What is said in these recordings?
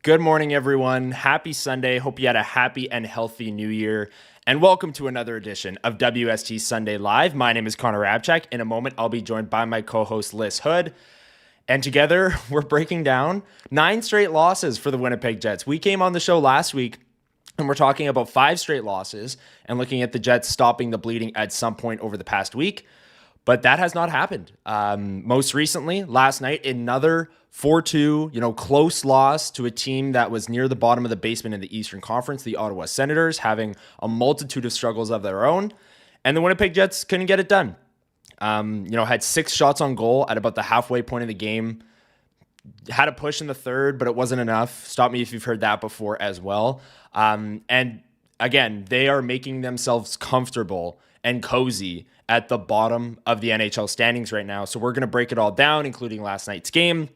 Good morning, everyone. Happy Sunday. Hope you had a happy and healthy new year. And welcome to another edition of WST Sunday Live. My name is Connor Hrabchak. In a moment, I'll be joined by my co-host, Lyss Houde. And together, we're breaking down 9 straight losses for the Winnipeg Jets. We came on the show last week, and we're talking about 5 straight losses and looking at the Jets stopping the bleeding at some point over the past week. But that has not happened. Most recently, last night, another 4-2, close loss to a team that was near the bottom of the basement in the Eastern Conference, the Ottawa Senators, having a multitude of struggles of their own. And the Winnipeg Jets couldn't get it done. Had 6 shots on goal at about the halfway point of the game. Had a push in the third, but it wasn't enough. Stop me if you've heard that before as well. And again, they are making themselves comfortable and cozy at the bottom of the NHL standings right now. So we're going to break it all down, including last night's game,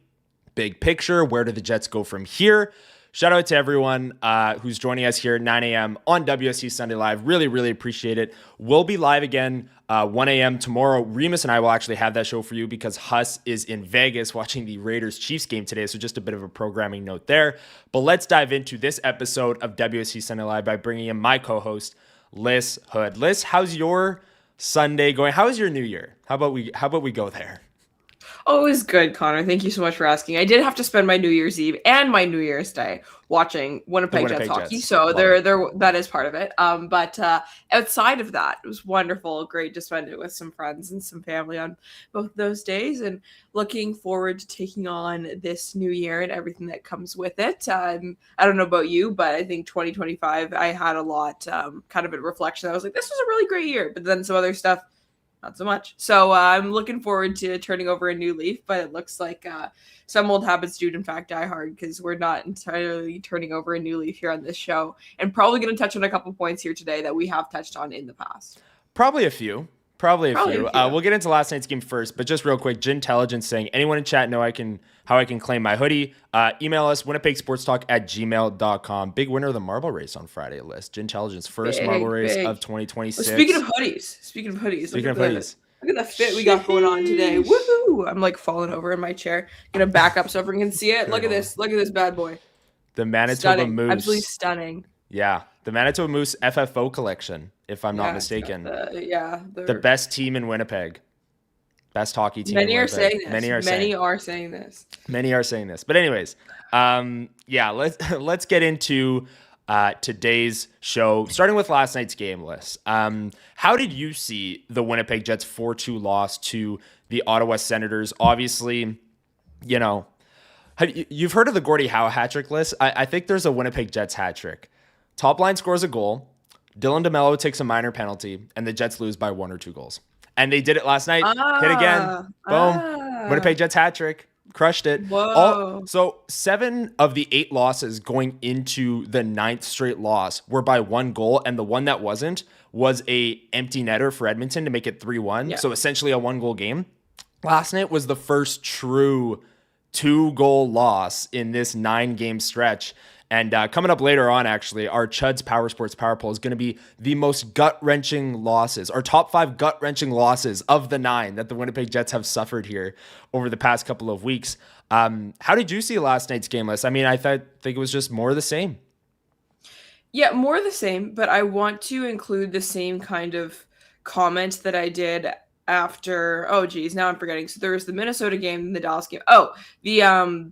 big picture, where do the Jets go from here? Shout out to everyone who's joining us here at 9 a.m. on WST Sunday Live. Really, really appreciate it. We'll be live again 1 a.m. tomorrow. Remus and I will actually have that show for you because Huss is in Vegas watching the Raiders-Chiefs game today, so just a bit of a programming note there. But let's dive into this episode of WST Sunday Live by bringing in my co-host, Lyss Houde. Lyss, how's your Sunday going? How is your New Year? How about we go there? Oh, it was good, Connor. Thank you so much for asking. I did have to spend my New Year's Eve and my New Year's Day watching Winnipeg Jets hockey, so that is part of it. But outside of that, it was wonderful. Great to spend it with some friends and some family on both those days, and looking forward to taking on this new year and everything that comes with it. I don't know about you, but I think 2025, I had a lot, kind of a reflection. I was like, this was a really great year, but then some other stuff, not so much. So I'm looking forward to turning over a new leaf, but it looks like some old habits do in fact die hard, because we're not entirely turning over a new leaf here on this show, and probably going to touch on a couple points here today that we have touched on in the past. Probably a few. We'll get into last night's game first, but just real quick, Gintelligence saying, anyone in chat know how I can claim my hoodie? Email us, winnipegsportstalk@gmail.com. Big winner of the marble race on Friday, List. Gintelligence, first marble race of 2026. Well, speaking of hoodies, look at the fit we got going on today. Woohoo! I'm like falling over in my chair. Gonna back up so everyone can see it. Look at this bad boy. The Manitoba Moose. Absolutely stunning. Yeah, the Manitoba Moose FFO collection, if I'm not mistaken. The best team in Winnipeg. Best hockey team in Winnipeg. Many are saying this. But anyways, let's get into today's show, starting with last night's game, Lyss. How did you see the Winnipeg Jets 4-2 loss to the Ottawa Senators? Obviously, you've heard of the Gordie Howe hat trick, Lyss. I think there's a Winnipeg Jets hat trick. Top line scores a goal, Dylan DeMello takes a minor penalty, and the Jets lose by 1 or 2 goals. And they did it last night. Hit again. Boom. Winnipeg Jets hat trick. Crushed it. So 7 of the 8 losses going into the 9th straight loss were by 1 goal, and the one that wasn't was a empty netter for Edmonton to make it 3-1. Yeah. So essentially a 1-goal game. Last night was the first true 2-goal loss in this 9-game stretch. And coming up later on, actually, our Chud's Power Sports Power Poll is going to be the most gut-wrenching losses, our top 5 gut-wrenching losses of the 9 that the Winnipeg Jets have suffered here over the past couple of weeks. How did you see last night's game, Lyss? I mean, I think it was just more of the same. Yeah, more of the same, but I want to include the same kind of comment that I did after, now I'm forgetting. So there was the Minnesota game and the Dallas game.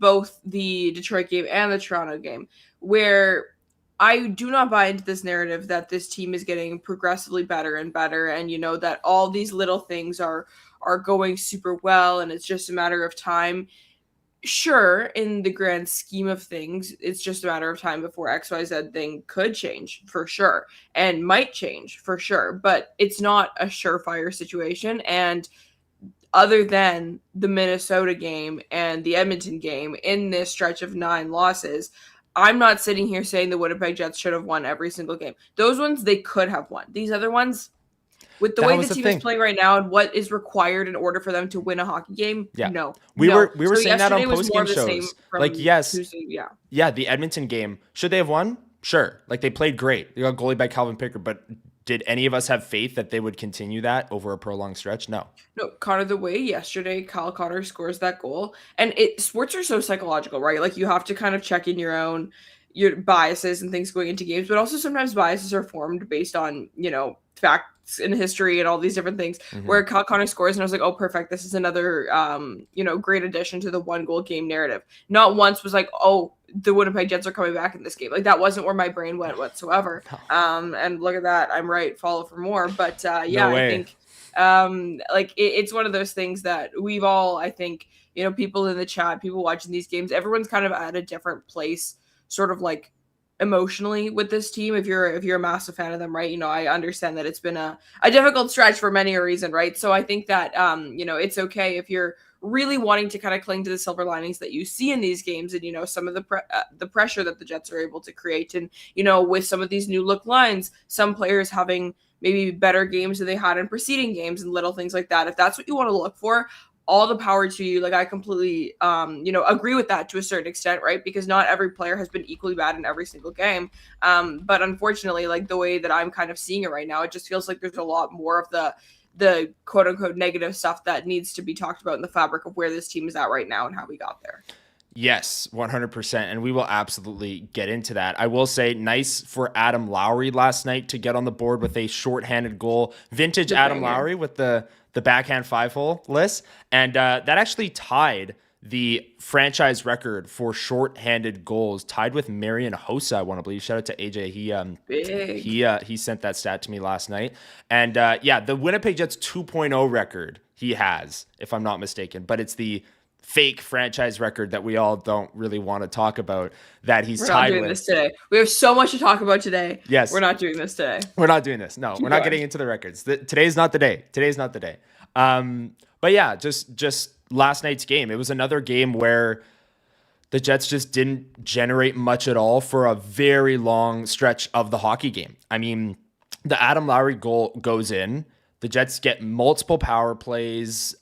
Both the Detroit game and the Toronto game, where I do not buy into this narrative that this team is getting progressively better and better, and that all these little things are going super well and it's just a matter of time. Sure, in the grand scheme of things, it's just a matter of time before XYZ thing could change, for sure, and might change, for sure, but it's not a surefire situation. And other than the Minnesota game and the Edmonton game in this stretch of 9 losses, I'm not sitting here saying the Winnipeg Jets should have won every single game. Those ones, they could have won. These other ones, with the way the team is playing right now and what is required in order for them to win a hockey game, no. We were saying that on post-game shows. Tuesday, the Edmonton game, should they have won? Sure. Like, they played great. They got goalie by Calvin Pickard, but did any of us have faith that they would continue that over a prolonged stretch? No. No, Connor, the way yesterday Kyle Connor scores that goal, and sports are so psychological, right? Like you have to kind of check in your biases and things going into games, but also sometimes biases are formed based on, facts in history and all these different things. Where Kyle Connor scores, and I was like, oh, perfect. This is another, great addition to the one goal game narrative. Not once was like, oh, the Winnipeg Jets are coming back in this game. Like that wasn't where my brain went whatsoever. And look at that. I'm right. Follow for more. But yeah, I think it's one of those things that we've all, I think, people in the chat, people watching these games, everyone's kind of at a different place, sort of like emotionally with this team. If you're a massive fan of them, right? I understand that it's been a difficult stretch for many a reason, right? So I think that it's okay if you're really wanting to kind of cling to the silver linings that you see in these games, and some of the pressure that the Jets are able to create, and with some of these new look lines, some players having maybe better games than they had in preceding games and little things like that. If that's what you want to look for, all the power to you. Like I completely agree with that to a certain extent, right? Because not every player has been equally bad in every single game. But unfortunately, like the way that I'm kind of seeing it right now, it just feels like there's a lot more of the quote unquote negative stuff that needs to be talked about in the fabric of where this team is at right now and how we got there. Yes, 100%. And we will absolutely get into that. I will say nice for Adam Lowry last night to get on the board with a shorthanded goal. Vintage Adam Lowry with the backhand 5-hole list. And that actually tied the franchise record for shorthanded goals, tied with Marian Hossa, I want to believe. Shout out to AJ. He sent that stat to me last night. And the Winnipeg Jets 2.0 record he has, if I'm not mistaken, but it's the fake franchise record that we all don't really want to talk about that he's tied with. We're not doing this today. We have so much to talk about today. Yes. We're not doing this today. We're not doing this. No, we're not getting into the records. Today's not the day. But yeah, just last night's game. It was another game where the Jets just didn't generate much at all for a very long stretch of the hockey game. I mean, the Adam Lowry goal goes in. The Jets get multiple power plays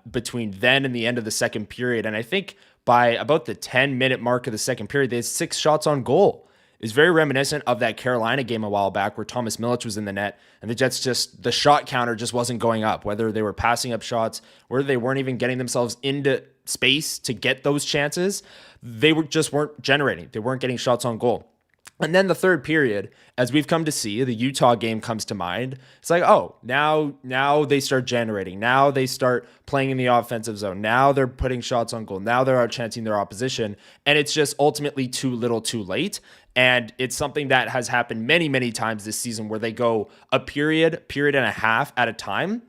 between then and the end of the second period. And I think by about the 10-minute mark of the second period, they had 6 shots on goal. It's very reminiscent of that Carolina game a while back where Thomas Milic was in the net and the Jets the shot counter just wasn't going up, whether they were passing up shots, whether they weren't even getting themselves into space to get those chances. They weren't generating. They weren't getting shots on goal. And then the third period, as we've come to see, the Utah game comes to mind. It's like, oh, now they start generating. Now they start playing in the offensive zone. Now they're putting shots on goal. Now they're outchancing their opposition. And it's just ultimately too little too late. And it's something that has happened many, many times this season where they go a period and a half at a time,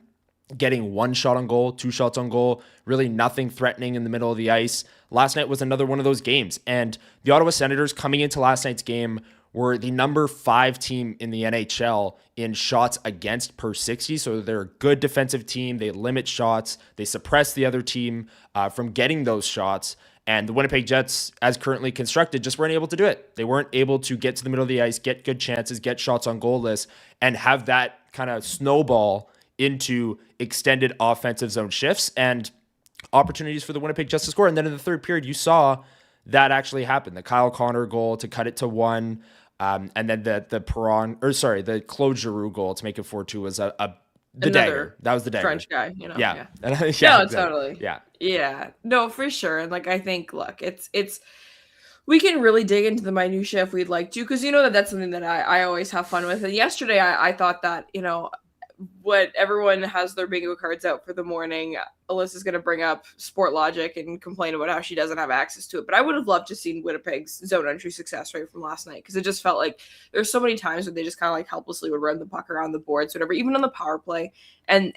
getting 1 shot on goal, 2 shots on goal, really nothing threatening in the middle of the ice. Last night was another one of those games. And the Ottawa Senators coming into last night's game were the number 5 team in the NHL in shots against per 60. So they're a good defensive team. They limit shots. They suppress the other team from getting those shots. And the Winnipeg Jets, as currently constructed, just weren't able to do it. They weren't able to get to the middle of the ice, get good chances, get shots on goal lists, and have that kind of snowball into extended offensive zone shifts and opportunities for the Winnipeg Jets to score. And then in the third period, you saw that actually happen. The Kyle Connor goal to cut it to 1, and then the Claude Giroux goal to make it 4-2 was the dagger. That was the dagger. French guy, Yeah. Yeah, No, exactly. Totally. Yeah. Yeah. No, for sure. And I think, look, it's we can really dig into the minutia if we'd like to, because that's something that I always have fun with. And yesterday I thought that, what everyone has their bingo cards out for the morning. Alyssa's going to bring up Sport Logic and complain about how she doesn't have access to it. But I would have loved to see Winnipeg's zone entry success rate from last night, because it just felt like there's so many times where they just kind of helplessly would run the puck around the boards, whatever, even on the power play. And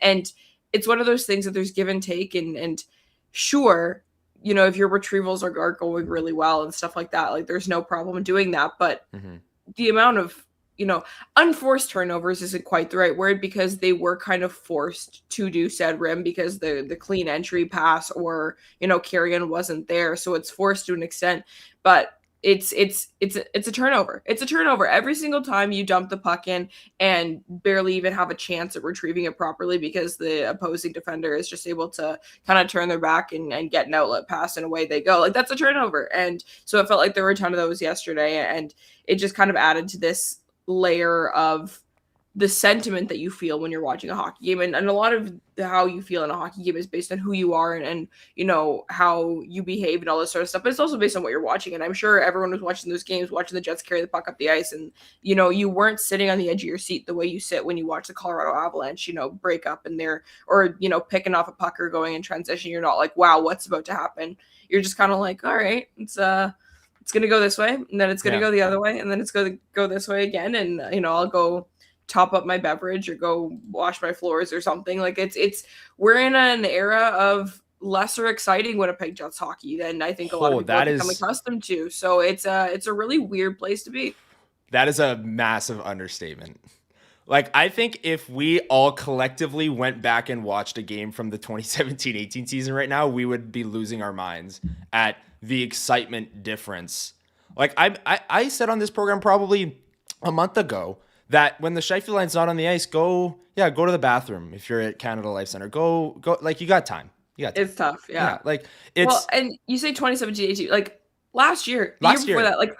it's one of those things that there's give and take. And sure, if your retrievals are going really well and stuff like that, there's no problem in doing that. But the amount of unforced turnovers isn't quite the right word, because they were kind of forced to do said rim because the clean entry pass or, carry-in wasn't there. So it's forced to an extent, but it's a turnover. It's a turnover every single time you dump the puck in and barely even have a chance at retrieving it properly because the opposing defender is just able to kind of turn their back and get an outlet pass and away they go. That's a turnover. And so it felt like there were a ton of those yesterday, and it just kind of added to this layer of the sentiment that you feel when you're watching a hockey game. And a lot of how you feel in a hockey game is based on who you are and how you behave and all this sort of stuff. But it's also based on what you're watching. And I'm sure everyone was watching those games, watching the Jets carry the puck up the ice. And, you weren't sitting on the edge of your seat the way you sit when you watch the Colorado Avalanche, break up in there or, picking off a puck or going in transition. You're not like, wow, what's about to happen? You're just kind of like, all right, it's going to go this way. And then it's going to go the other way. And then it's going to go this way again. And, I'll go top up my beverage or go wash my floors or something. Like we're in an era of lesser exciting Winnipeg Jets hockey than I think a lot of people have become accustomed to. So it's a really weird place to be. That is a massive understatement. Like, I think if we all collectively went back and watched a game from the 2017-18 season right now, we would be losing our minds at the excitement difference. Like I said on this program probably a month ago that when the Scheifele line's not on the ice, go to the bathroom. If you're at Canada Life Center, go. Like, you got time. It's tough. Yeah. Like, it's. Well, and you say 2017-18, like last year before that, like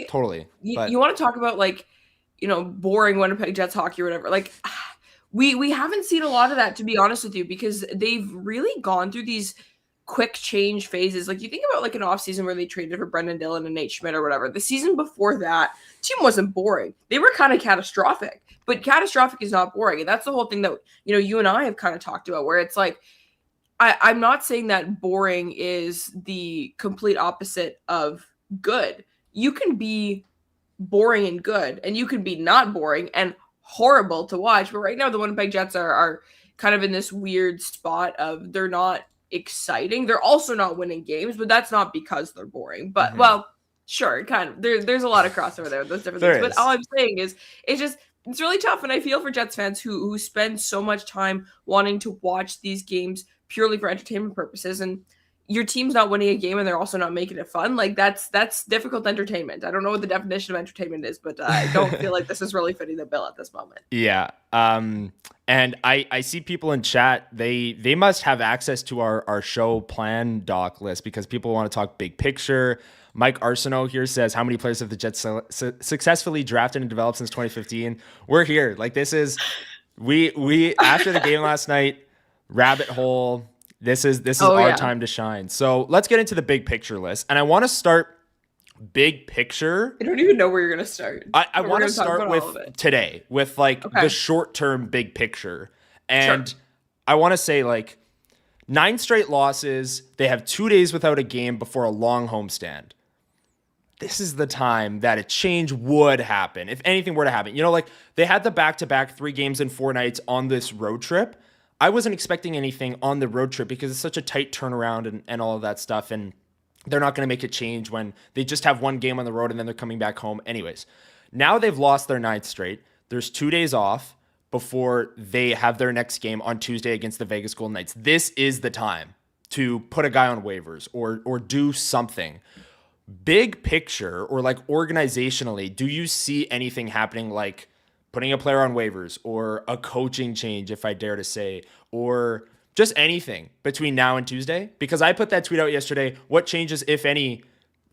totally. You want to talk about like, boring Winnipeg Jets hockey or whatever. Like, we haven't seen a lot of that, to be honest with you, because they've really gone through these quick change phases. Like, you think about like an off season where they traded for Brendan Dillon and Nate Schmidt or whatever. The season before that, team wasn't boring. They were kind of catastrophic, but catastrophic is not boring. And that's the whole thing that, you and I have kind of talked about, where it's like, I'm not saying that boring is the complete opposite of good. You can be boring and good, and you can be not boring and horrible to watch. But right now, the Winnipeg Jets are kind of in this weird spot of they're not exciting. They're also not winning games, but that's not because they're boring. But well, sure, kind of. There's a lot of crossover there. Those different things. But all I'm saying is, it's really tough, and I feel for Jets fans who spend so much time wanting to watch these games purely for entertainment purposes, and your team's not winning a game and they're also not making it fun. Like, that's difficult entertainment. I don't know what the definition of entertainment is, but I don't feel like this is really fitting the bill at this moment. Yeah. And I see people in chat, they must have access to our show plan doc list because people want to talk big picture. Mike Arsenault here says, how many players have the Jets successfully drafted and developed since 2015? We're here. Like, this is, we after the game last night, rabbit hole. This is our time to shine. So let's get into the big picture list. And I want to start big picture. I don't even know where you're going to start. I want to start with today, with the short-term big picture. And I want to say 9 straight losses. They have 2 days without a game before a long homestand. This is the time that a change would happen. If anything were to happen, they had the back-to-back 3 games in 4 nights on this road trip. I wasn't expecting anything on the road trip because it's such a tight turnaround and all of that stuff. And they're not going to make a change when they just have 1 game on the road and then they're coming back home. Anyways, now they've lost their 9th straight. There's 2 days off before they have their next game on Tuesday against the Vegas Golden Knights. This is the time to put a guy on waivers or do something. Big picture or organizationally, do you see anything happening like putting a player on waivers or a coaching change, if I dare to say, or just anything between now and Tuesday? Because I put that tweet out yesterday. What changes, if any,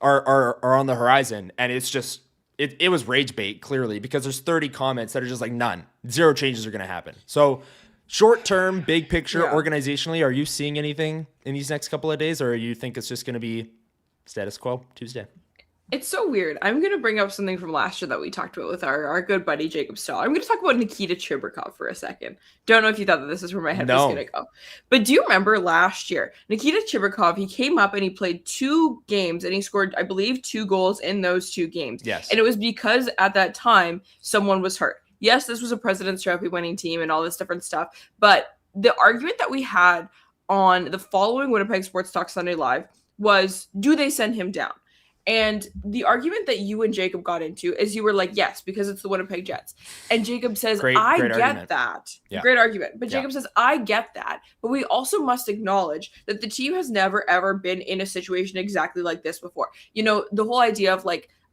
are on the horizon? And it's just, it was rage bait, clearly, because there's 30 comments that are just none. 0 changes are going to happen. So short term, big picture, organizationally, are you seeing anything in these next couple of days, or you think it's just going to be status quo Tuesday? It's so weird. I'm going to bring up something from last year that we talked about with our good buddy Jacob Stahl. I'm going to talk about Nikita Chibrikov for a second. Don't know if you thought that this is where my head was going to go. But do you remember last year, Nikita Chibrikov, he came up and he played 2 games and he scored, I believe, 2 goals in those 2 games. Yes. And it was because at that time, someone was hurt. Yes, this was a President's Trophy winning team and all this different stuff. But the argument that we had on the following Winnipeg Sports Talk Sunday Live was, do they send him down? And the argument that you and Jacob got into is you were like, yes, because it's the Winnipeg Jets. And Jacob says, I get argument. That. Yeah. Great argument. But Jacob says, I get that. But we also must acknowledge that the team has never, ever been in a situation exactly like this before. The whole idea of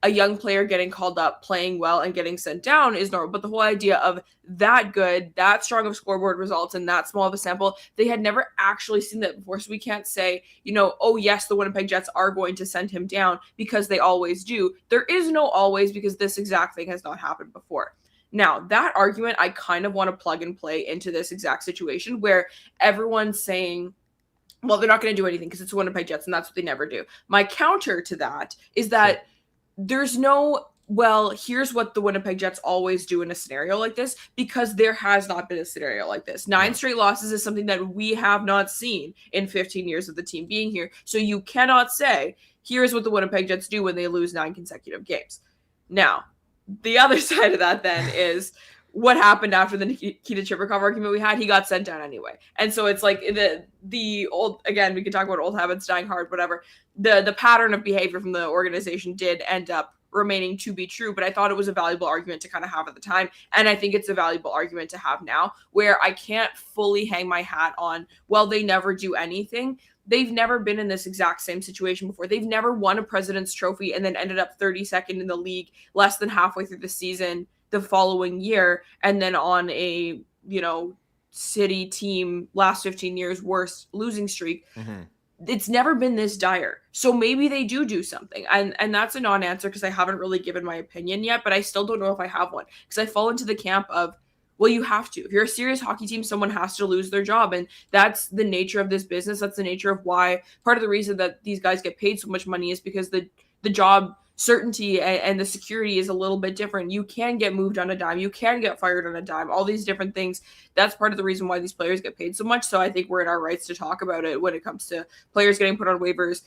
a young player getting called up, playing well, and getting sent down is normal. But the whole idea of that good, that strong of scoreboard results, and that small of a sample, they had never actually seen that before. So we can't say, oh, yes, the Winnipeg Jets are going to send him down because they always do. There is no always, because this exact thing has not happened before. Now, that argument, I kind of want to plug and play into this exact situation where everyone's saying, well, they're not going to do anything because it's the Winnipeg Jets and that's what they never do. My counter to that is that there's no, well, here's what the Winnipeg Jets always do in a scenario like this, because there has not been a scenario like this. 9 straight losses is something that we have not seen in 15 years of the team being here. So you cannot say, here's what the Winnipeg Jets do when they lose 9 consecutive games. Now, the other side of that then is what happened after the Nikita Chibrikov argument we had. He got sent down anyway. And so it's like the old, again, we can talk about old habits dying hard, whatever. The pattern of behavior from the organization did end up remaining to be true, but I thought it was a valuable argument to kind of have at the time. And I think it's a valuable argument to have now, where I can't fully hang my hat on, well, they never do anything. They've never been in this exact same situation before. They've never won a President's Trophy and then ended up 32nd in the league less than halfway through the season the following year, and then on a, city team last 15 years worst losing streak. It's never been this dire. So maybe they do something. And that's a non-answer because I haven't really given my opinion yet, but I still don't know if I have one, because I fall into the camp of, well, you have to. If you're a serious hockey team, someone has to lose their job. And that's the nature of this business. That's the nature of why part of the reason that these guys get paid so much money is because the job certainty and the security is a little bit different. You can get moved on a dime. You can get fired on a dime. All these different things. That's part of the reason why these players get paid so much. So I think we're in our rights to talk about it when it comes to players getting put on waivers,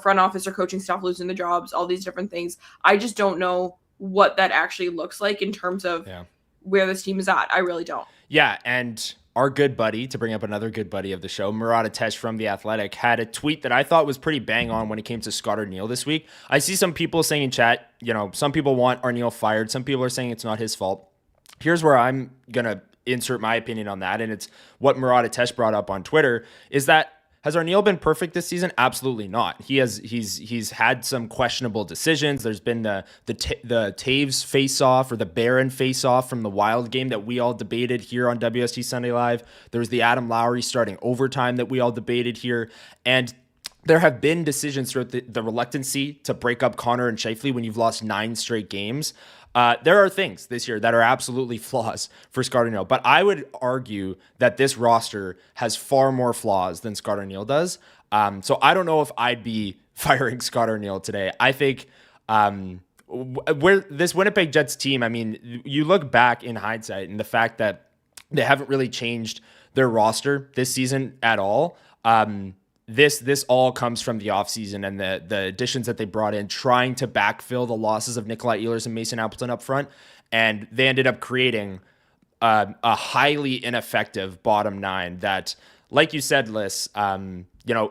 front office or coaching staff losing their jobs, all these different things. I just don't know what that actually looks like in terms of where this team is at. I really don't. Yeah, and our good buddy, to bring up another good buddy of the show, Hrabchak from The Athletic, had a tweet that I thought was pretty bang on when it came to Scott Arniel this week. I see some people saying in chat, some people want Arniel fired. Some people are saying it's not his fault. Here's where I'm going to insert my opinion on that, and it's what Hrabchak brought up on Twitter, is that has Arniel been perfect this season? Absolutely not. He's had some questionable decisions. There's been the Taves face-off or the Barron face-off from the Wild game that we all debated here on WST Sunday Live. There was the Adam Lowry starting overtime that we all debated here. And there have been decisions throughout the reluctancy to break up Connor and Scheifele when you've lost 9 straight games. There are things this year that are absolutely flaws for Scott Arniel, but I would argue that this roster has far more flaws than Scott Arniel does. So I don't know if I'd be firing Scott Arniel today. I think where this Winnipeg Jets team, I mean, you look back in hindsight and the fact that they haven't really changed their roster this season at all. This all comes from the offseason and the additions that they brought in, trying to backfill the losses of Nikolai Ehlers and Mason Appleton up front. And they ended up creating a highly ineffective bottom 9 that, like you said, Lyss,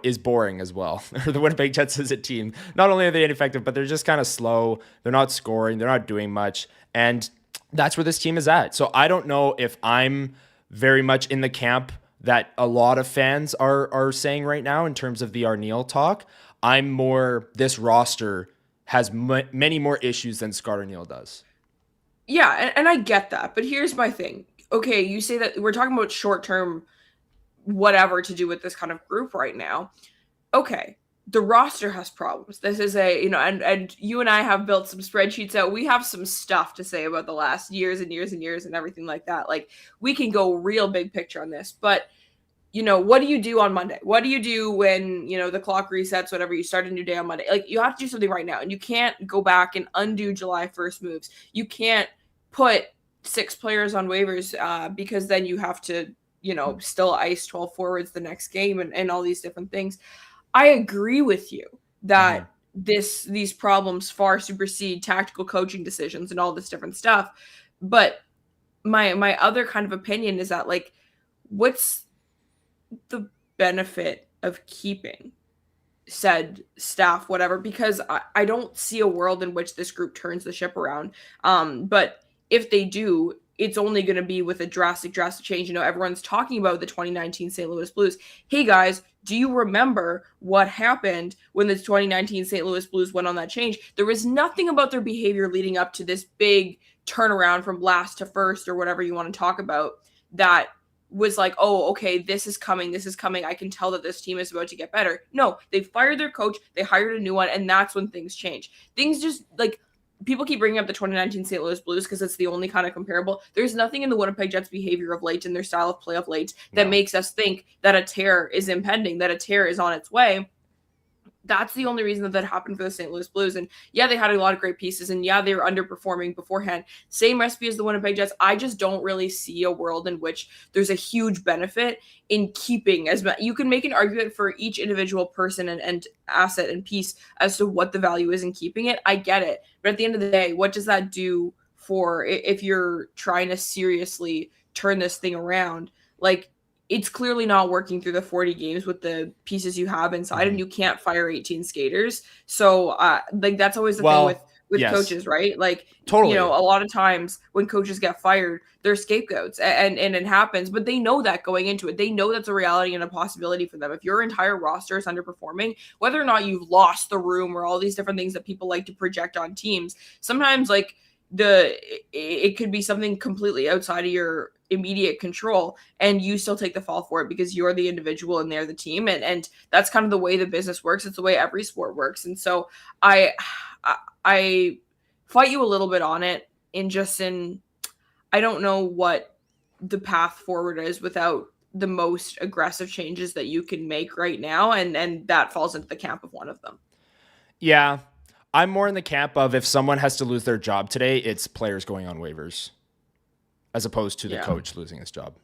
is boring as well. The Winnipeg Jets as a team, not only are they ineffective, but they're just kind of slow. They're not scoring. They're not doing much. And that's where this team is at. So I don't know if I'm very much in the camp that a lot of fans are saying right now in terms of the Arniel talk. I'm more, this roster has many more issues than Scott Arniel does. Yeah, and I get that, but here's my thing. Okay, you say that we're talking about short-term whatever to do with this kind of group right now. Okay, the roster has problems. This is and you and I have built some spreadsheets out. We have some stuff to say about the last years and years and years and everything like that. Like, we can go real big picture on this, but what do you do on Monday? What do you do when, the clock resets, whatever, you start a new day on Monday? Like, you have to do something right now, and you can't go back and undo July 1st moves. You can't put 6 players on waivers because then you have to, still ice 12 forwards the next game and all these different things. I agree with you that these problems far supersede tactical coaching decisions and all this different stuff. But my other kind of opinion is that, like, what's the benefit of keeping said staff, whatever, because I don't see a world in which this group turns the ship around. But if they do, it's only going to be with a drastic change. Everyone's talking about the 2019 St. Louis Blues. Hey guys, do you remember what happened when the 2019 St. Louis Blues went on that change? There was nothing about their behavior leading up to this big turnaround from last to first, or whatever you want to talk about, that was like, oh, okay, this is coming. I can tell that this team is about to get better. No, they fired their coach, they hired a new one, and that's when things change. Things just, like, people keep bringing up the 2019 St. Louis Blues because it's the only kind of comparable. There's nothing in the Winnipeg Jets' behavior of late and their style of play of late that makes us think that a tear is impending, that a tear is on its way. That's the only reason that happened for the St. Louis Blues. And yeah, they had a lot of great pieces, and yeah, they were underperforming beforehand. Same recipe as the Winnipeg Jets. I just don't really see a world in which there's a huge benefit in keeping as much. You can make an argument for each individual person and asset and piece as to what the value is in keeping it. I get it. But at the end of the day, what does that do for if you're trying to seriously turn this thing around? Like, it's clearly not working through the 40 games with the pieces you have inside, and you can't fire 18 skaters. So, like, that's always the thing with coaches, right? Like, totally. A lot of times when coaches get fired, they're scapegoats, and it happens, but they know that going into it. They know that's a reality and a possibility for them. If your entire roster is underperforming, whether or not you've lost the room or all these different things that people like to project on teams, sometimes, like, it could be something completely outside of your immediate control, and you still take the fall for it because you're the individual and they're the team, and that's kind of the way the business works. It's the way every sport works. And so I fight you a little bit on it I don't know what the path forward is without the most aggressive changes that you can make right now, and that falls into the camp of one of them. Yeah, I'm more in the camp of if someone has to lose their job today, it's players going on waivers, as opposed to the coach losing his job.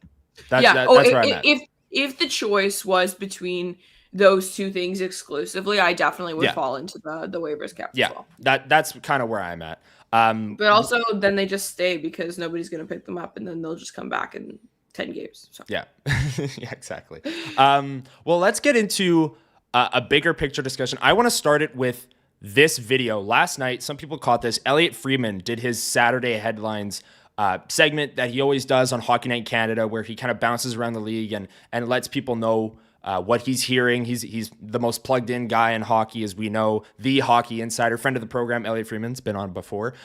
That's where I'm at. If the choice was between those two things exclusively, I definitely would fall into the waivers camp as well. That's kind of where I'm at. But also then they just stay because nobody's going to pick them up, and then they'll just come back in 10 games. So. Yeah, yeah, exactly. Well, let's get into a bigger picture discussion. I want to start it with this video. Last night, some people caught this. Elliotte Friedman did his Saturday headlines segment that he always does on Hockey Night in Canada, where he kind of bounces around the league and lets people know what he's hearing. He's the most plugged in guy in hockey, as we know, the hockey insider, friend of the program. Elliotte Friedman's been on before.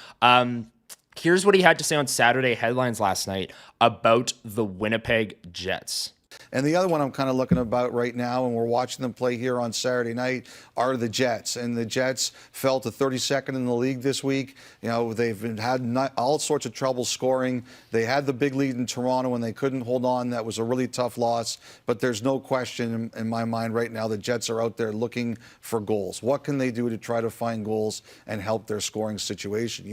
Here's what he had to say on Saturday headlines last night about the Winnipeg Jets. And the other one I'm kind of looking about right now, and we're watching them play here on Saturday night, are the Jets. And the Jets fell to 32nd in the league this week. They've had all sorts of trouble scoring. They had the big lead in Toronto and they couldn't hold on. That was a really tough loss. But there's no question in my mind right now the Jets are out there looking for goals. What can they do to try to find goals and help their scoring situation?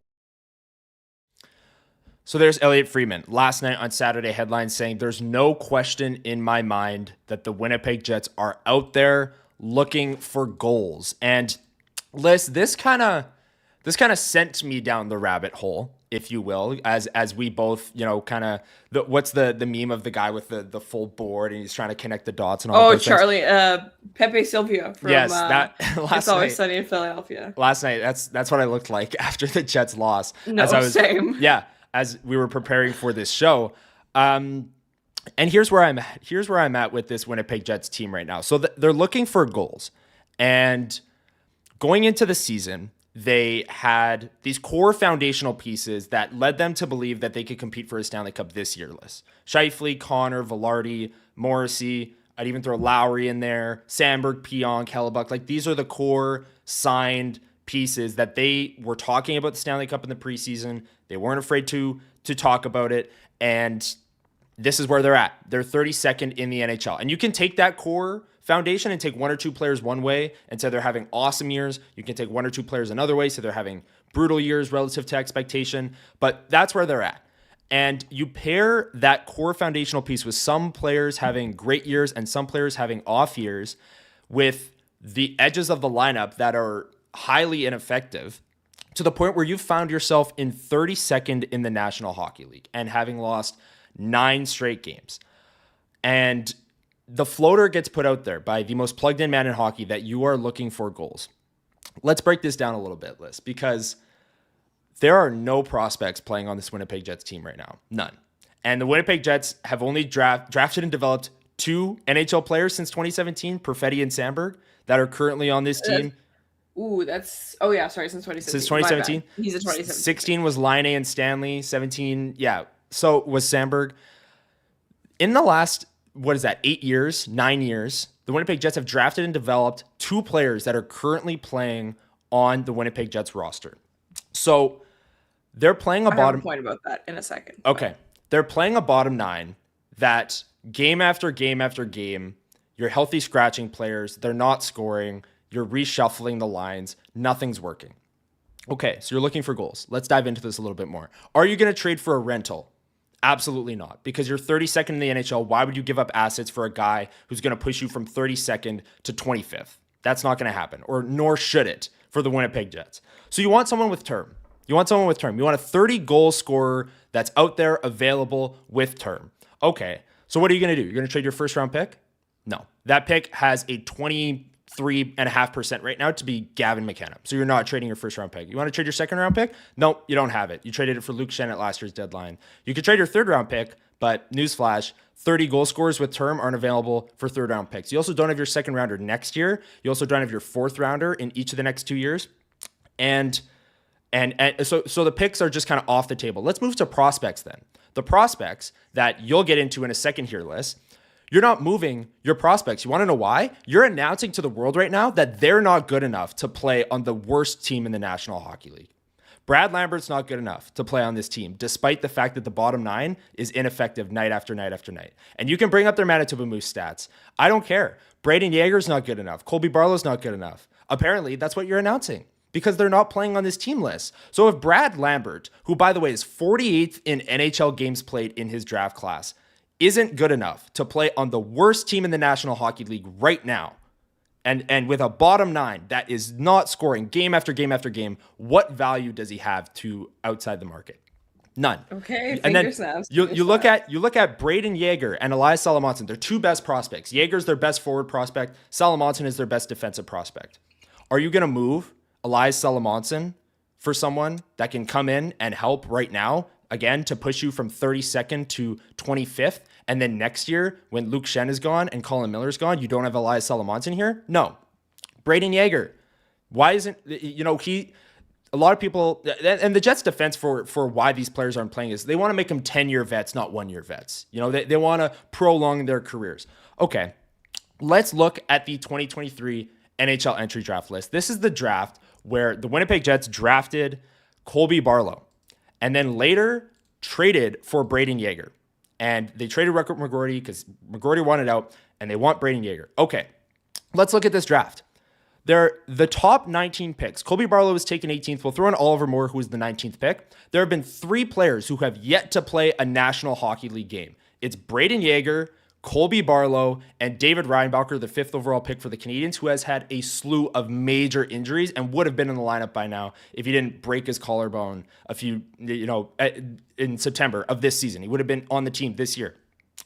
So there's Elliotte Friedman last night on Saturday headlines saying there's no question in my mind that the Winnipeg Jets are out there looking for goals. And Lyss, this kind of sent me down the rabbit hole, if you will, as we both, kind of what's the meme of the guy with the full board and he's trying to connect the dots and all. Oh, Charlie, Pepe Silvio from that last It's Always Sunny in Philadelphia. Last night, that's what I looked like after the Jets lost. No, same. Yeah. As we were preparing for this show. And here's where I'm at. Here's where I'm at with this Winnipeg Jets team right now. So they're looking for goals. And going into the season, they had these core foundational pieces that led them to believe that they could compete for a Stanley Cup this year. List Scheifele, Connor, Velarde, Morrissey. I'd even throw Lowry in there. Sandberg, Pionk, Hellebuck. Like, these are the core signed pieces that they were talking about the Stanley Cup in the preseason. They weren't afraid to talk about it, and this is where they're at. They're 32nd in the NHL. And you can take that core foundation and take one or two players one way and say they're having awesome years. You can take one or two players another way, so they're having brutal years relative to expectation, but that's where they're at. And you pair that core foundational piece with some players having great years and some players having off years with the edges of the lineup that are highly ineffective, to the point where you've found yourself in 32nd in the National Hockey League and having lost 9 straight games. And the floater gets put out there by the most plugged in man in hockey that you are looking for goals. Let's break this down a little bit, Lyss, because there are no prospects playing on this Winnipeg Jets team right now. None. And the Winnipeg Jets have only drafted and developed 2 NHL players since 2017, Perfetti and Sandberg, that are currently on this team. Since 2017. Since 2017? He's a 2017. 16 was Laine and Stanley. 17, so was Sandberg. In the last, 8 years, 9 years, the Winnipeg Jets have drafted and developed 2 players that are currently playing on the Winnipeg Jets roster. So they're playing a I bottom. have a point about that in a second. Okay. They're playing a bottom nine that game after game after game, you're healthy scratching players. They're not scoring. You're reshuffling the lines. Nothing's working. Okay, so you're looking for goals. Let's dive into this a little bit more. Are you going to trade for a rental? Absolutely not. Because you're 32nd in the NHL. Why would you give up assets for a guy who's going to push you from 32nd to 25th? That's not going to happen, or nor should it for the Winnipeg Jets. So you want someone with term. You want a 30-goal scorer that's out there available with term. Okay, so what are you going to do? You're going to trade your first-round pick? No. That pick has a 23.5% right now to be Gavin McKenna. So you're not trading your first-round pick. You want to trade your second-round pick? Nope, you don't have it. You traded it for Luke Shen at last year's deadline. You could trade your third-round pick, but newsflash, 30 goal scorers with term aren't available for third-round picks. You also don't have your second-rounder next year. You also don't have your fourth-rounder in each of the next 2 years. And so the picks are just kind of off the table. Let's move to prospects then. The prospects that you'll get into in a second here, Lyss. You're not moving your prospects. You want to know why? You're announcing to the world right now that they're not good enough to play on the worst team in the National Hockey League. Brad Lambert's not good enough to play on this team, despite the fact that the bottom nine is ineffective night after night after night. And you can bring up their Manitoba Moose stats. I don't care. Braden Yeager's not good enough. Colby Barlow's not good enough. Apparently, that's what you're announcing, because they're not playing on this team list. So if Brad Lambert, who by the way is 48th in NHL games played in his draft class, isn't good enough to play on the worst team in the National Hockey League right now, and with a bottom nine that is not scoring game after game after game, what value does he have to outside the market? None. Okay, and then snaps. you look at Braden Yeager and Elias Salamonson. They're two best prospects. Yeager's their best forward prospect. Salamonson is their best defensive prospect. Are you going to move Elias Salamonson for someone that can come in and help right now, again, to push you from 32nd to 25th, and then next year, when Luke Shen is gone and Colin Miller's gone, you don't have Elias Salamonson here? No. Braden Yeager, why isn't, a lot of people, and the Jets' defense for why these players aren't playing is they want to make them 10-year vets, not 1-year vets. They want to prolong their careers. Okay, let's look at the 2023 NHL entry draft list. This is the draft where the Winnipeg Jets drafted Colby Barlow and then later traded for Braden Yeager. And they traded Rutger McGroarty because McGroarty wanted out, and they want Braden Yeager. Okay, let's look at this draft. They're the top 19 picks. Colby Barlow was taken 18th. We'll throw in Oliver Moore, who was the 19th pick. There have been 3 players who have yet to play a National Hockey League game. It's Braden Yeager, Colby Barlow, and David Reinbacher, the 5th overall pick for the Canadiens, who has had a slew of major injuries and would have been in the lineup by now if he didn't break his collarbone in September of this season. He would have been on the team this year.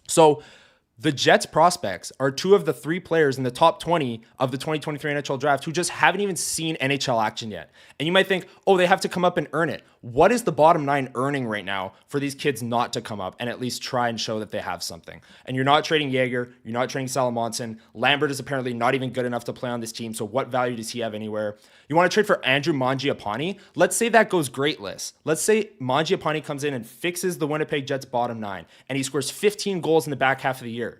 So the Jets prospects are 2 of the 3 players in the top 20 of the 2023 NHL draft who just haven't even seen NHL action yet. And you might think, oh, they have to come up and earn it. What is the bottom 9 earning right now for these kids not to come up and at least try and show that they have something? And you're not trading Yeager. You're not trading Salamonson. Lambert is apparently not even good enough to play on this team. So what value does he have anywhere? You want to trade for Andrew Mangiapane? Let's say that goes great, Lyss. Let's say Mangiapane comes in and fixes the Winnipeg Jets bottom 9 and he scores 15 goals in the back half of the year.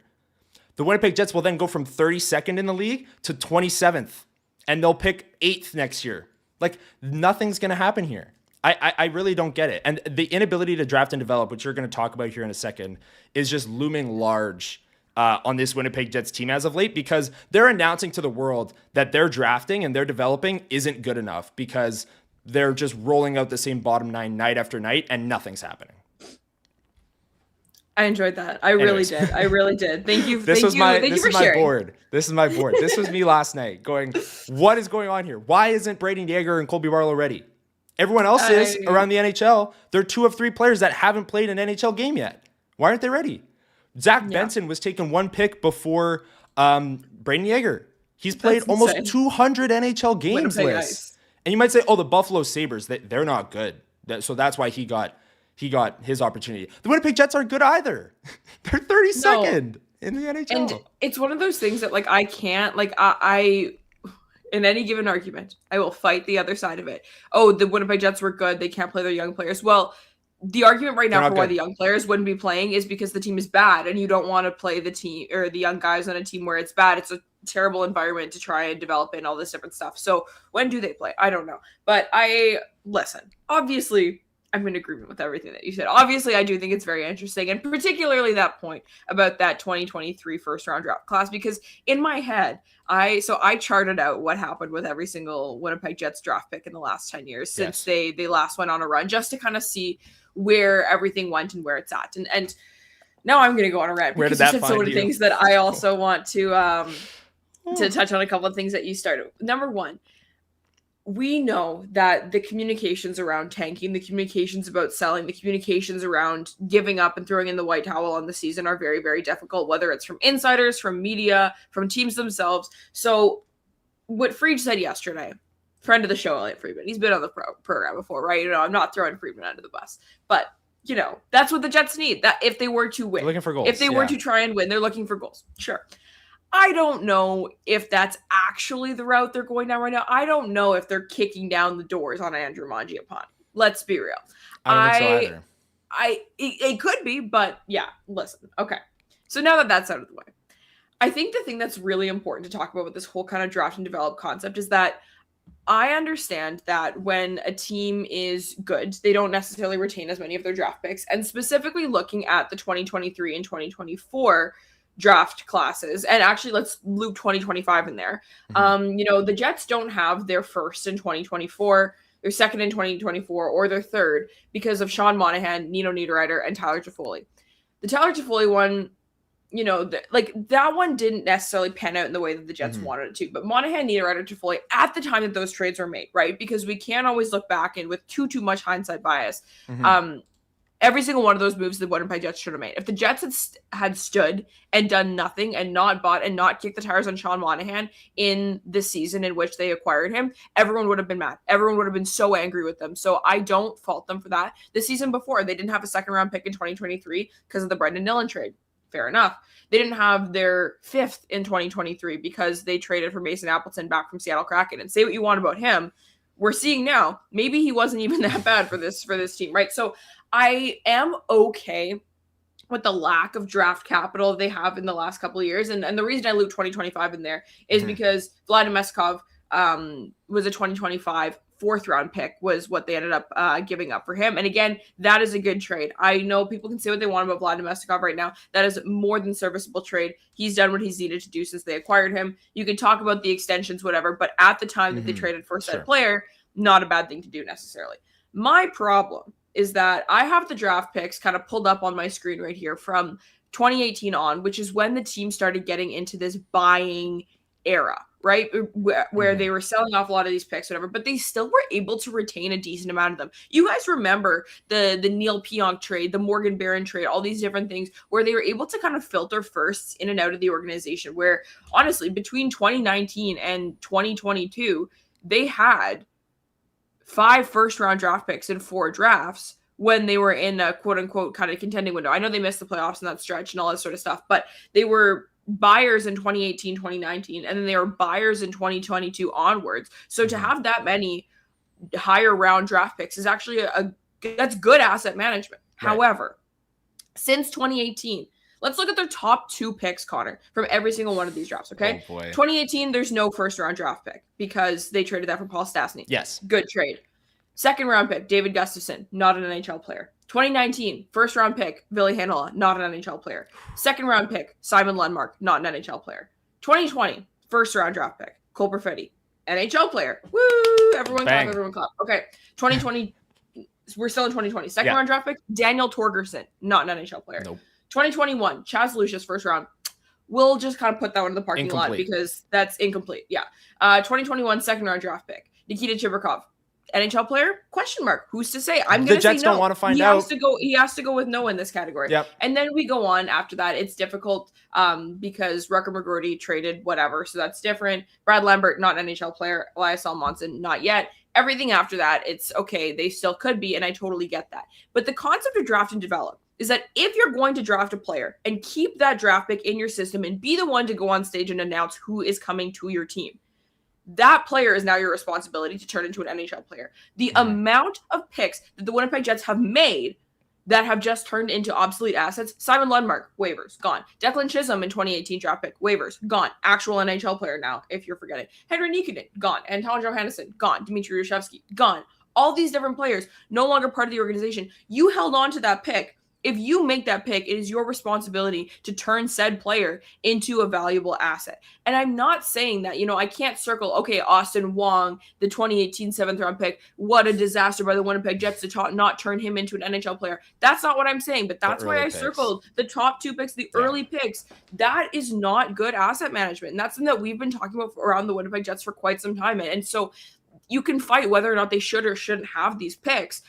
The Winnipeg Jets will then go from 32nd in the league to 27th, and they'll pick 8th next year. Like, nothing's going to happen here. I really don't get it. And the inability to draft and develop, which you're going to talk about here in a second, is just looming large on this Winnipeg Jets team as of late, because they're announcing to the world that their drafting and their developing isn't good enough because they're just rolling out the same bottom 9 night after night and nothing's happening. I enjoyed that. I really did. Thank you. This is my board. This is my board. This was me last night going, what is going on here? Why isn't Braden Yeager and Colby Barlow ready? Everyone else is around the NHL. They're 2 of 3 players that haven't played an NHL game yet. Why aren't they ready? Zach Benson was taken 1 pick before Braden Yeager. He's played almost 200 NHL games, Lyss. And you might say, oh, the Buffalo Sabres, they're not good. So that's why he got his opportunity. The Winnipeg Jets aren't good either. They're 32nd in the NHL. And it's one of those things that, like, I can't, like, I in any given argument, I will fight the other side of it. Oh, the Winnipeg Jets were good. They can't play their young players. Well, the argument right now for why the young players wouldn't be playing is because the team is bad and you don't want to play the team or the young guys on a team where it's bad. terrible environment to try and develop in all this different stuff. So when do they play? I don't know. But listen, obviously I'm in agreement with everything that you said. Obviously, I do think it's very interesting, and particularly that point about that 2023 first round draft class, because in my head, I charted out what happened with every single Winnipeg Jets draft pick in the last 10 years since they last went on a run, just to kind of see where everything went and where it's at. And now I'm going to go on a rant because you said so many things that I also want to touch on a couple of things that you started. Number one, we know that the communications around tanking, the communications about selling, the communications around giving up and throwing in the white towel on the season are very, very difficult, whether it's from insiders, from media, from teams themselves. So what Fried said yesterday, friend of the show, Elliot Friedman, he's been on the program before, right? I'm not throwing Friedman under the bus, but that's what the Jets need. That if they were to win, they're looking for goals. If they were to try and win, they're looking for goals. Sure. I don't know if that's actually the route they're going down right now. I don't know if they're kicking down the doors on Andrew Mangiapane. Let's be real. I don't think so either. It could be, but yeah, listen. Okay. So now that that's out of the way, I think the thing that's really important to talk about with this whole kind of draft and develop concept is that I understand that when a team is good, they don't necessarily retain as many of their draft picks. And specifically looking at the 2023 and 2024 draft classes, and actually let's loop 2025 in there. The Jets don't have their first in 2024, their second in 2024, or their third because of Sean Monahan, Nino Niederreiter, and Tyler Toffoli. The Tyler Toffoli one, that one didn't necessarily pan out in the way that the Jets wanted it to. But Monahan, Niederreiter, Toffoli, at the time that those trades were made, right? Because we can't always look back and with too much hindsight bias. Every single one of those moves the Winnipeg Jets should have made. If the Jets had stood and done nothing and not bought and not kicked the tires on Sean Monahan in the season in which they acquired him, everyone would have been mad. Everyone would have been so angry with them. So I don't fault them for that. The season before, they didn't have a second round pick in 2023 because of the Brendan Dillon trade. Fair enough. They didn't have their fifth in 2023 because they traded for Mason Appleton back from Seattle Kraken. And say what you want about him, we're seeing now, maybe he wasn't even that bad for this team, right? So I am okay with the lack of draft capital they have in the last couple of years. And the reason I looped 2025 in there is because Vladimir Meskov was a 2025 fourth round pick was what they ended up giving up for him. And again, that is a good trade. I know people can say what they want about Vladimir Meskov right now. That is more than serviceable trade. He's done what he's needed to do since they acquired him. You can talk about the extensions, whatever, but at the time that they traded for said player, not a bad thing to do necessarily. My problem is that I have the draft picks kind of pulled up on my screen right here from 2018 on, which is when the team started getting into this buying era, right? Where they were selling off a lot of these picks, whatever, but they still were able to retain a decent amount of them. You guys remember the Neil Pionk trade, the Morgan Barron trade, all these different things where they were able to kind of filter firsts in and out of the organization, where honestly, between 2019 and 2022, they had 5 first-round draft picks in 4 drafts when they were in a quote-unquote kind of contending window. I know they missed the playoffs in that stretch and all that sort of stuff, but they were buyers in 2018, 2019, and then they were buyers in 2022 onwards. So to have that many higher round draft picks is actually that's good asset management. Right. However, since 2018, let's look at their top 2 picks, Connor, from every single one of these drafts, okay? Oh boy. 2018, there's no first-round draft pick because they traded that for Paul Stastny. Yes. Good trade. Second-round pick, David Gustafsson, not an NHL player. 2019, first-round pick, Ville Heinola, not an NHL player. Second-round pick, Simon Lundmark, not an NHL player. 2020, first-round draft pick, Cole Perfetti, NHL player. Woo! Everyone clap, everyone clap. Okay, 2020, we're still in 2020. Second-round draft pick, Daniel Torgerson, not an NHL player. Nope. 2021, Chaz Lucius, first round. We'll just kind of put that one in the parking lot because that's incomplete. Yeah. 2021, second round draft pick, Nikita Chibrikov. NHL player? Question mark. Who's to say? I'm going to say no. The Jets don't want to find out. He has to go with no in this category. Yep. And then we go on after that. It's difficult because Rucker McGroarty traded whatever, so that's different. Brad Lambert, not an NHL player. Elias Almonson, not yet. Everything after that, it's okay. They still could be, and I totally get that. But the concept of draft and develop is that if you're going to draft a player and keep that draft pick in your system and be the one to go on stage and announce who is coming to your team, that player is now your responsibility to turn into an NHL player. The amount of picks that the Winnipeg Jets have made that have just turned into obsolete assets. Simon Lundmark, waivers, gone. Declan Chisholm in 2018 draft pick, waivers, gone. Actual NHL player now, if you're forgetting. Henry Nikkonen, gone. Anton Johannesson, gone. Dmitry Rashevsky, gone. All these different players, no longer part of the organization. You held on to that pick. If you make that pick, it is your responsibility to turn said player into a valuable asset. And I'm not saying that, I can't circle, okay, Austin Wong, the 2018 7th round pick, what a disaster by the Winnipeg Jets to not turn him into an NHL player. That's not what I'm saying, but that's why I circled the top 2 picks, the early picks. That is not good asset management. And that's something that we've been talking about around the Winnipeg Jets for quite some time. And so you can fight whether or not they should or shouldn't have these picks.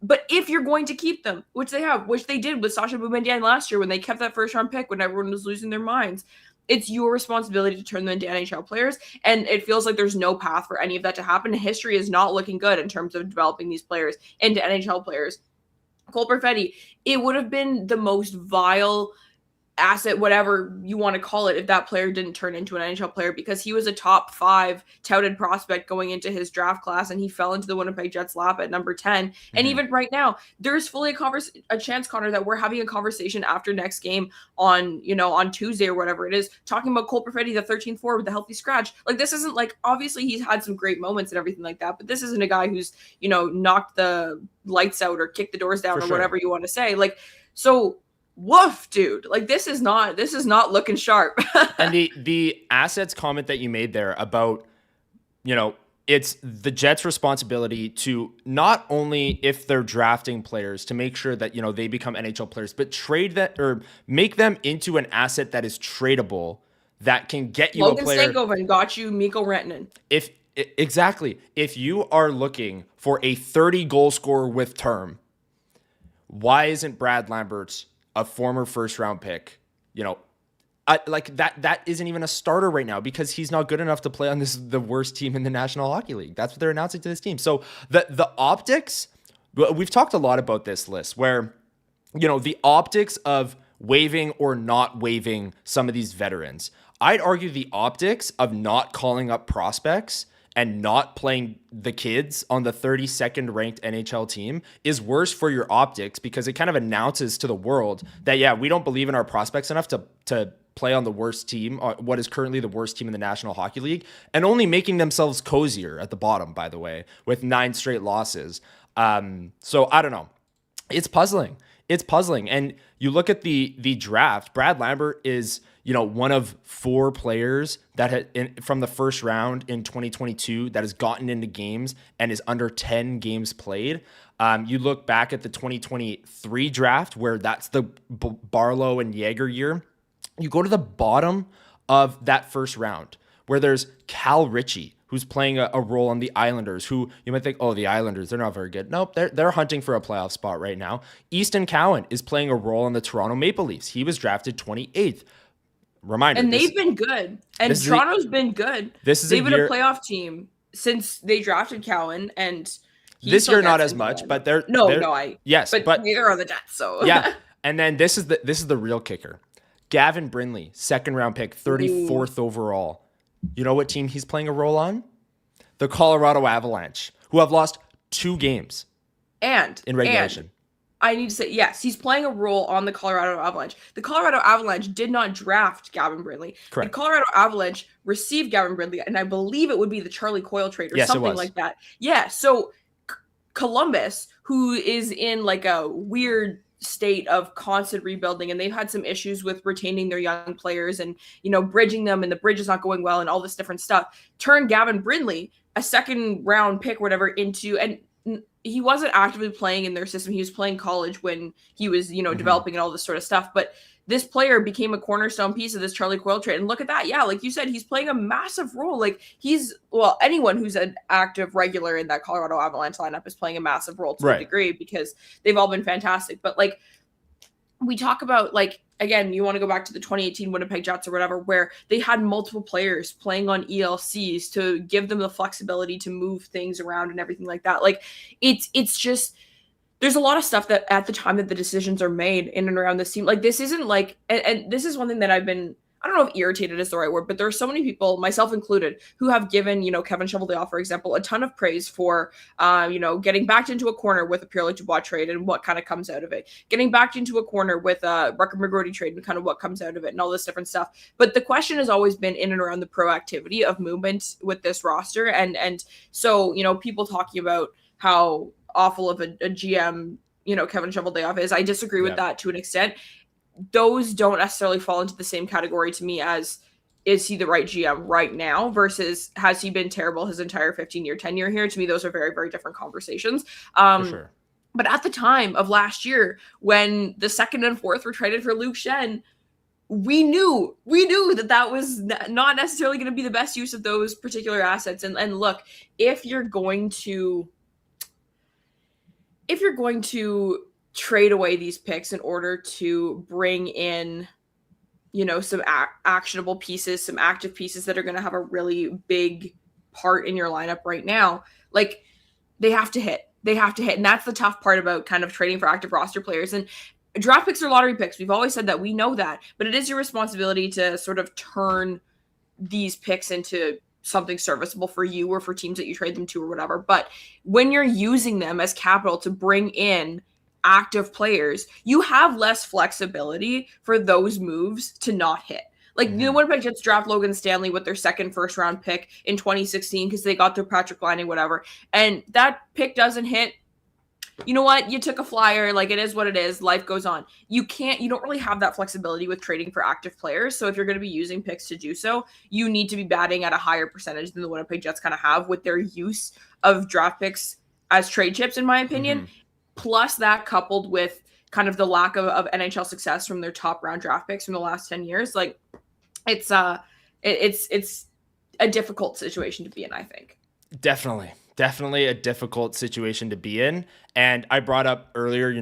But if you're going to keep them, which they did with Sasha Boumedienne last year when they kept that first round pick when everyone was losing their minds, it's your responsibility to turn them into NHL players. And it feels like there's no path for any of that to happen. History is not looking good in terms of developing these players into NHL players. Cole Perfetti, it would have been the most vile asset, whatever you want to call it, if that player didn't turn into an NHL player, because he was a top 5 touted prospect going into his draft class, and he fell into the Winnipeg Jets lap at number 10. Mm-hmm. And even right now, there's fully a chance, Connor, that we're having a conversation after next game on Tuesday or whatever it is, talking about Cole Perfetti, the 13th forward with a healthy scratch. Like, this isn't like, obviously he's had some great moments and everything like that, but this isn't a guy who's, knocked the lights out or kicked the doors down or whatever you want to say. Like, so woof, dude. Like, this is not looking sharp. And the assets comment that you made there about, it's the Jets' responsibility to not only, if they're drafting players, to make sure that, they become NHL players, but trade that or make them into an asset that is tradable, that can get you Logan a player. Stankoven got you Mikko Rantanen. Exactly. If you are looking for a 30 goal scorer with term, why isn't Brad Lambert a former first round pick, like that isn't even a starter right now because he's not good enough to play on the worst team in the National Hockey League. That's what they're announcing to this team. So the optics, we've talked a lot about this list where, the optics of waiving or not waiving some of these veterans. I'd argue the optics of not calling up prospects and not playing the kids on the 32nd ranked NHL team is worse for your optics, because it kind of announces to the world that, we don't believe in our prospects enough to play on the worst team, what is currently the worst team in the National Hockey League, and only making themselves cozier at the bottom, by the way, with 9 straight losses. So I don't know. It's puzzling. And you look at the draft, Brad Lambert is, one of 4 players that from the first round in 2022 that has gotten into games and is under 10 games played. You look back at the 2023 draft where that's the Barlow and Yager year. You go to the bottom of that first round where there's Cal Ritchie, who's playing a role on the Islanders, who you might think, oh, the Islanders, they're not very good. Nope, they're hunting for a playoff spot right now. Easton Cowan is playing a role on the Toronto Maple Leafs. He was drafted 28th. Reminder. And they've been good. And Toronto's been good. They've been a playoff team since they drafted Cowan, and this year not as much, but they're but neither are the Jets. So yeah. And then this is the real kicker. Gavin Brindley, 2nd round pick, 34th overall. You know what team he's playing a role on? The Colorado Avalanche, who have lost 2 games in regulation. I need to say, yes, he's playing a role on the Colorado Avalanche. The Colorado Avalanche did not draft Gavin Brindley. Correct. The Colorado Avalanche received Gavin Brindley, and I believe it would be the Charlie Coyle trade or something like that. Yeah, so Columbus, who is in like a weird state of constant rebuilding, and they've had some issues with retaining their young players and, bridging them, and the bridge is not going well and all this different stuff, turned Gavin Brindley, a 2nd round pick, whatever, into, and he wasn't actively playing in their system. He was playing college when he was, developing and all this sort of stuff. But this player became a cornerstone piece of this Charlie Coyle trade. And look at that. Yeah, like you said, he's playing a massive role. Like anyone who's an active regular in that Colorado Avalanche lineup is playing a massive role to a degree, because they've all been fantastic. But like, we talk about, like, again, you want to go back to the 2018 Winnipeg Jets or whatever, where they had multiple players playing on ELCs to give them the flexibility to move things around and everything like that. Like, it's just, there's a lot of stuff that at the time that the decisions are made in and around this team, like, this isn't like, and this is one thing that I don't know if irritated is the right word, but there are so many people, myself included, who have given, Kevin Cheveldayoff, for example, a ton of praise for, getting backed into a corner with a Pierre-Luc Dubois trade and what kind of comes out of it. Getting backed into a corner with a Rucker McGroarty trade and kind of what comes out of it and all this different stuff. But the question has always been in and around the proactivity of movement with this roster. And so, people talking about how awful of a GM, Kevin Cheveldayoff is. I disagree with that to an extent. Those don't necessarily fall into the same category to me as, is he the right GM right now versus has he been terrible his entire 15-year tenure here? To me, those are very, very different conversations. For sure. But at the time of last year, when the second and fourth were traded for Luke Schenn, we knew that was not necessarily going to be the best use of those particular assets. And look, if you're going to trade away these picks in order to bring in, some actionable pieces, some active pieces that are going to have a really big part in your lineup right now, like they have to hit. And that's the tough part about kind of trading for active roster players. And draft picks are lottery picks. We've always said that. We know that. But it is your responsibility to sort of turn these picks into something serviceable for you or for teams that you trade them to or whatever. But when you're using them as capital to bring in active players, you have less flexibility for those moves to not hit. Like, the Winnipeg Jets draft Logan Stanley with their second first-round pick in 2016 because they got their Patrick Laine, whatever. And that pick doesn't hit. You know what? You took a flyer. Like, it is what it is. Life goes on. You don't really have that flexibility with trading for active players. So if you're going to be using picks to do so, you need to be batting at a higher percentage than the Winnipeg Jets kind of have with their use of draft picks as trade chips, in my opinion. Plus that coupled with kind of the lack of NHL success from their top round draft picks from the last 10 years. Like, it's a difficult situation to be in, I think. Definitely a difficult situation to be in. And I brought up earlier,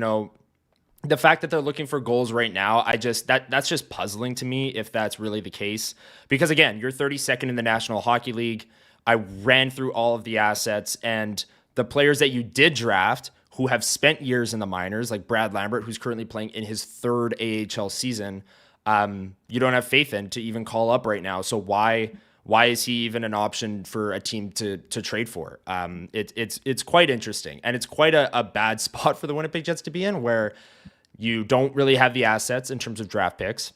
the fact that they're looking for goals right now, that's just puzzling to me if that's really the case. Because again, you're 32nd in the National Hockey League. I ran through all of the assets and the players that you did draft who have spent years in the minors, like Brad Lambert, who's currently playing in his third AHL season, you don't have faith in to even call up right now. So why is he even an option for a team to trade for? It's quite interesting, and it's quite a bad spot for the Winnipeg Jets to be in, where you don't really have the assets in terms of draft picks.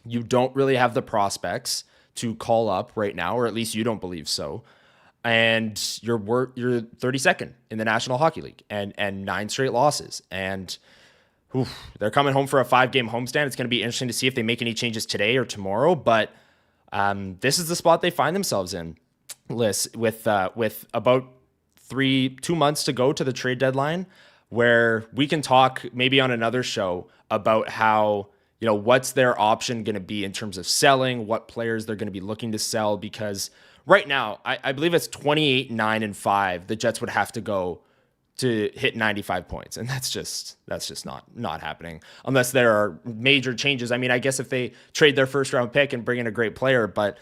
You don't really have the prospects to call up right now, or at least you don't believe so. And you're 32nd in the National Hockey League and 9 straight losses. And they're coming home for a 5-game homestand. It's going to be interesting to see if they make any changes today or tomorrow. But this is the spot they find themselves in, Lyss, with about 2 months to go to the trade deadline, where we can talk maybe on another show about how, what's their option going to be in terms of selling, what players they're going to be looking to sell, because right now, I believe it's 28, 9, and 5. The Jets would have to go to hit 95 points, and that's just not happening unless there are major changes. I mean, I guess if they trade their first round pick and bring in a great player, but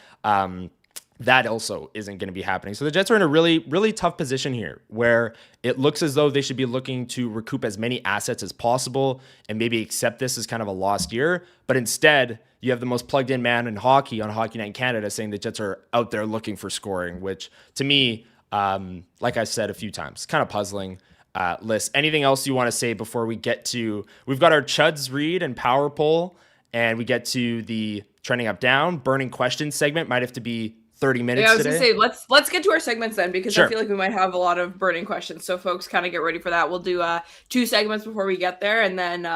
that also isn't going to be happening. So the Jets are in a really, really tough position here, where it looks as though they should be looking to recoup as many assets as possible and maybe accept this as kind of a lost year, but instead, you have the most plugged-in man in hockey on Hockey Night in Canada saying the Jets are out there looking for scoring, which to me, like I said a few times, kind of puzzling. Lyss, anything else you want to say before we get to, we've got our Chuds read and power poll, and we get to the trending up down, burning questions segment. Might have to be 30 minutes. Yeah, I was today. going to say, let's get to our segments then, because Sure. I feel like we might have a lot of burning questions. So folks, kind of get ready for that. We'll do 2 segments before we get there, and then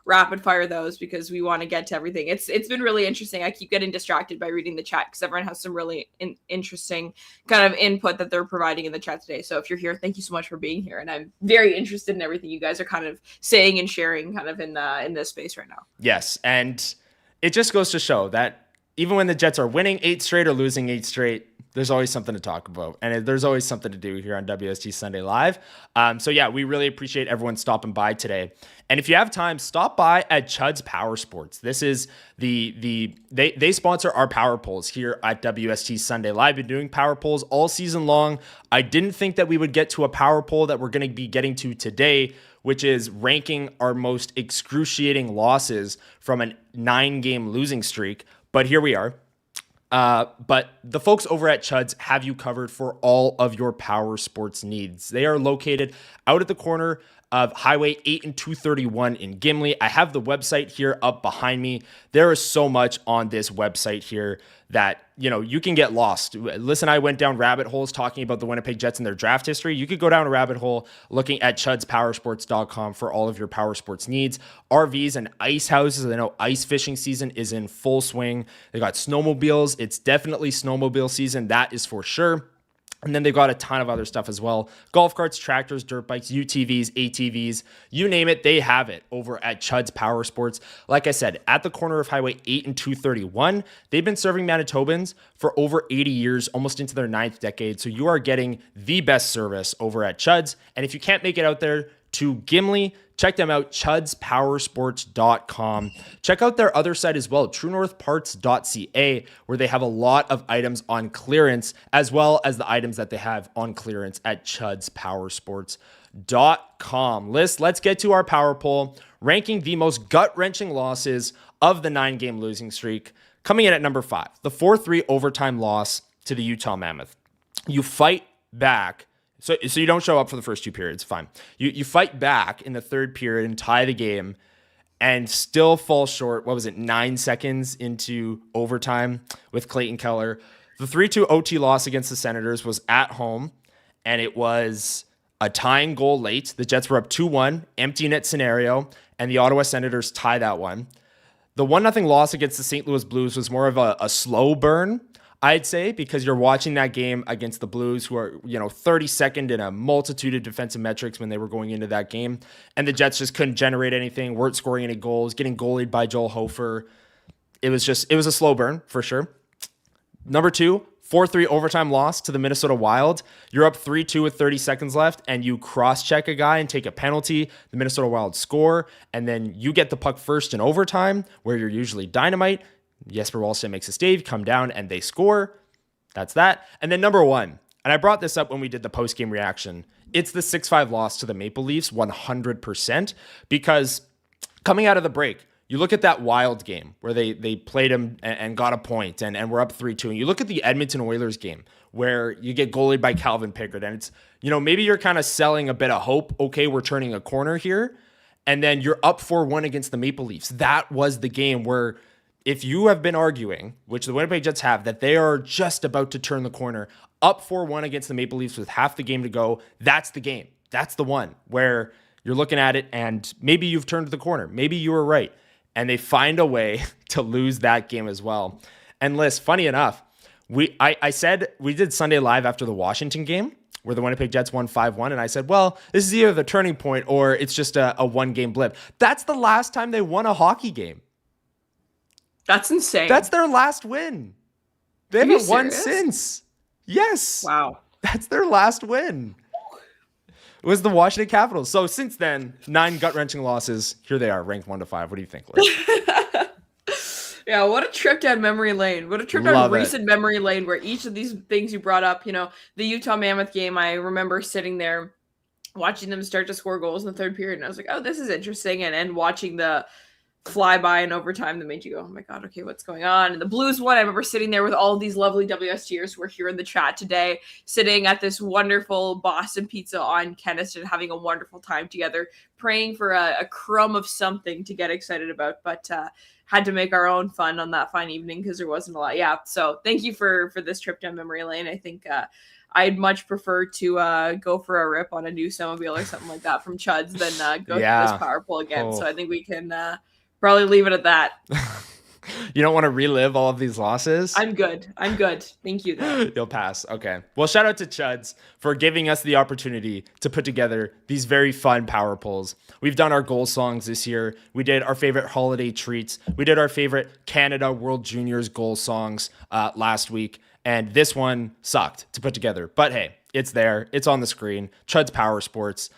rapid fire those because we want to get to everything. It's been really interesting. I keep getting distracted by reading the chat because everyone has some really interesting kind of input that they're providing in the chat today. So if you're here, thank you so much for being here. And I'm very interested in everything you guys are kind of saying and sharing kind of in this space right now. Yes. And it just goes to show that even when the Jets are winning 8 straight or losing 8 straight, there's always something to talk about. And there's always something to do here on WST Sunday Live. So yeah, we really appreciate everyone stopping by today. And if you have time, stop by at Chud's Power Sports. This is they sponsor our power polls here at WST Sunday Live. Been doing power polls all season long. I didn't think that we would get to a power poll that we're going to be getting to today, which is ranking our most excruciating losses from a 9-game losing streak. But here we are. But the folks over at Chuds have you covered for all of your power sports needs. They are located out at the corner of Highway 8 and 231 in Gimli. I have the website here up behind me. There is so much on this website here that, you can get lost. Listen, I went down rabbit holes talking about the Winnipeg Jets and their draft history. You could go down a rabbit hole looking at chudspowersports.com for all of your power sports needs. RVs and ice houses. I know ice fishing season is in full swing. They got snowmobiles. It's definitely snowmobile season. That is for sure. And then they've got a ton of other stuff as well. Golf carts, tractors, dirt bikes, UTVs, ATVs, you name it, they have it over at Chuds Power Sports. Like I said, at the corner of Highway 8 and 231, they've been serving Manitobans for over 80 years, almost into their 9th decade. So you are getting the best service over at Chuds. And if you can't make it out there to Gimli, check them out, chudspowersports.com. Check out their other site as well, truenorthparts.ca, where they have a lot of items on clearance, as well as the items that they have on clearance at chudspowersports.com. Let's get to our power poll, ranking the most gut-wrenching losses of the 9-game losing streak. Coming in at number 5, the 4-3 overtime loss to the Utah Mammoth. You fight back. So you don't show up for the first 2 periods, fine. You fight back in the 3rd period and tie the game and still fall short, 9 seconds into overtime with Clayton Keller. The 3-2 OT loss against the Senators was at home, and it was a tying goal late. The Jets were up 2-1, empty net scenario, and the Ottawa Senators tie that one. The 1-0 loss against the St. Louis Blues was more of a slow burn, I'd say, because you're watching that game against the Blues, who are, 32nd in a multitude of defensive metrics when they were going into that game. And the Jets just couldn't generate anything, weren't scoring any goals, getting goalied by Joel Hofer. It was a slow burn for sure. Number 2, 4-3 overtime loss to the Minnesota Wild. You're up 3-2 with 30 seconds left, and you cross-check a guy and take a penalty. The Minnesota Wild score, and then you get the puck first in overtime, where you're usually dynamite. Jesper Wallstedt makes a save, come down, and they score. That's that. And then number 1, and I brought this up when we did the post-game reaction, it's the 6-5 loss to the Maple Leafs 100%, because coming out of the break, you look at that Wild game where they played them and got a point and we're up 3-2. And you look at the Edmonton Oilers game where you get goalied by Calvin Pickard, and it's, maybe you're kind of selling a bit of hope. Okay, we're turning a corner here. And then you're up 4-1 against the Maple Leafs. That was the game where, if you have been arguing, which the Winnipeg Jets have, that they are just about to turn the corner, up 4-1 against the Maple Leafs with half the game to go, that's the game. That's the one where you're looking at it and maybe you've turned the corner. Maybe you were right. And they find a way to lose that game as well. And Lyss, funny enough, I said we did Sunday Live after the Washington game where the Winnipeg Jets won 5-1. And I said, well, this is either the turning point or it's just a 1-game blip. That's the last time they won a hockey game. That's insane. That's their last win. They haven't won since. Yes. Wow. That's their last win. It was the Washington Capitals. So since then, 9 gut-wrenching losses. Here they are, ranked 1 to 5. What do you think, Lyss? Yeah, what a trip down memory lane. What a trip down recent memory lane where each of these things you brought up, the Utah Mammoth game, I remember sitting there watching them start to score goals in the 3rd period. And I was like, oh, this is interesting. And watching the flyby in overtime that made you go, oh my God, okay, what's going on? And the Blues one, I remember sitting there with all of these lovely WSTers who are here in the chat today, sitting at this wonderful Boston Pizza on Keniston, having a wonderful time together, praying for a crumb of something to get excited about, but had to make our own fun on that fine evening because there wasn't a lot. Yeah, so thank you for this trip down memory lane. I think I'd much prefer to go for a rip on a new snowmobile or something like that from Chuds than go through this power pool again. So I think we can probably leave it at that. You don't want to relive all of these losses? I'm good. Thank you, though. You'll pass. Okay. Well, shout out to Chuds for giving us the opportunity to put together these very fun power polls. We've done our goal songs this year. We did our favorite holiday treats. We did our favorite Canada World Juniors goal songs last week. And this one sucked to put together. But hey, it's there. It's on the screen. Chuds Power Sports.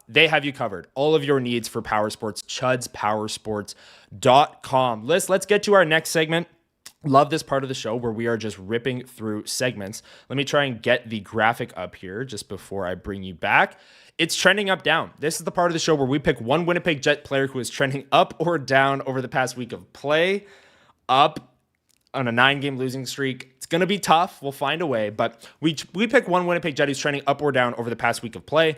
They have you covered. All of your needs for power sports. chudspowersports.com. Let's get to our next segment. Love this part of the show where we are just ripping through segments. Let me try and get the graphic up here just before I bring you back. It's trending up, down. This is the part of the show where we pick one Winnipeg Jet player who is trending up or down over the past week of play. Up on a 9-game losing streak. It's going to be tough. We'll find a way. But we pick one Winnipeg Jet who's trending up or down over the past week of play.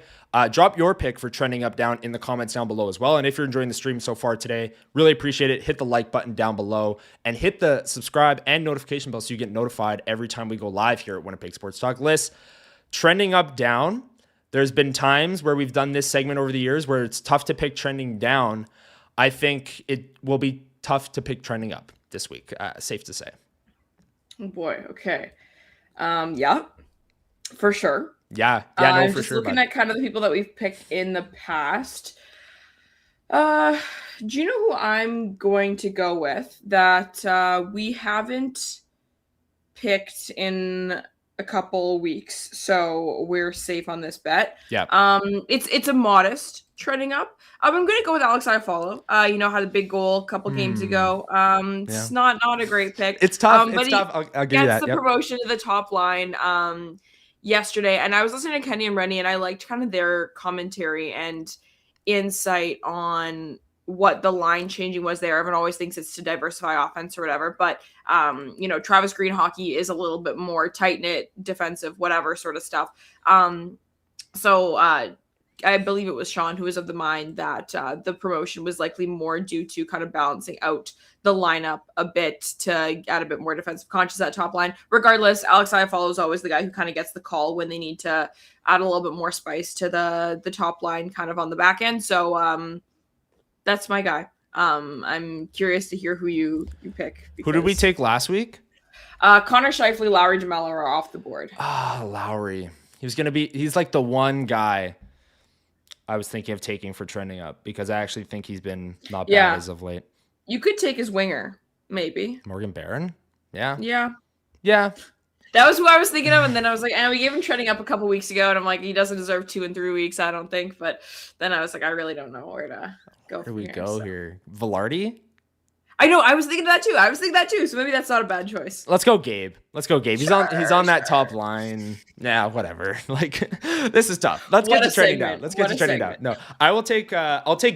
Drop your pick for trending up, down in the comments down below as well. And if you're enjoying the stream so far today, really appreciate it. Hit the like button down below and hit the subscribe and notification bell so you get notified every time we go live here at Winnipeg Sports Talk. Lyss, trending up, down. There's been times where we've done this segment over the years where it's tough to pick trending down. I think it will be tough to pick trending up this week. Safe to say. Oh boy. Okay. Yeah, for sure. Yeah. No, for just sure. Looking at kind of the people that we've picked in the past. Do you know who I'm going to go with that we haven't picked in a couple weeks, so we're safe on this bet? Yeah. It's a modest trending up. I'm going to go with Alex Iafallo. Had a big goal a couple games ago. It's not a great pick. It's tough. But it's tough. I'll give you that. Gets the promotion to the top line yesterday, and I was listening to Kenny and Rennie, and I liked kind of their commentary and insight on what the line changing was there. Everyone always thinks it's to diversify offense or whatever, but Travis Green hockey is a little bit more tight-knit, defensive, whatever sort of stuff. So I believe it was Sean who was of the mind that the promotion was likely more due to kind of balancing out the lineup a bit to add a bit more defensive conscious at top line. Regardless, Alex Iafallo is always the guy who kind of gets the call when they need to add a little bit more spice to the top line kind of on the back end. So that's my guy. I'm curious to hear who you pick. Who did we take last week? Connor Scheifele, Lowry Jamela are off the board. Lowry. He's like the one guy I was thinking of taking for trending up because I actually think he's been not bad as of late. You could take his winger, maybe. Morgan Barron? Yeah. Yeah. That was who I was thinking of, and then I was like, we gave him trending up a couple weeks ago, and I'm like, he doesn't deserve 2 and 3 weeks, I don't think. But then I was like, I really don't know where to go. Where do we go here? Velarde? I know. I was thinking that too. So maybe that's not a bad choice. Let's go, Gabe. He's on that top line. Nah, whatever. Like, this is tough. Let's get to trending down. No, I'll take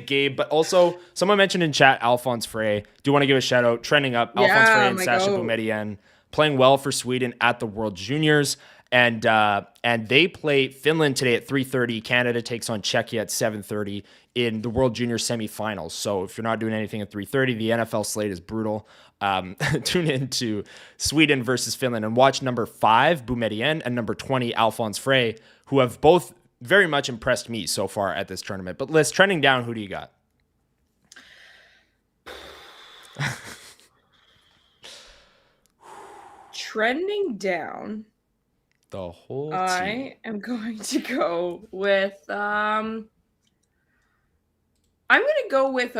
Gabe, but also someone mentioned in chat Alphonse Frey. Do want to give a shout out. Trending up, Alphonse Frey and Sasha Boumedienne playing well for Sweden at the World Juniors. And they play Finland today at 3:30. Canada takes on Czechia at 7:30 in the World Junior semifinals. So if you're not doing anything at 3:30, the NFL slate is brutal. Tune in to Sweden versus Finland and watch number 5, Boumedienne, and number 20, Alphonse Frey, who have both very much impressed me so far at this tournament. But Lyss, trending down, who do you got? Trending down. The whole team. I am going to go with I'm going to go with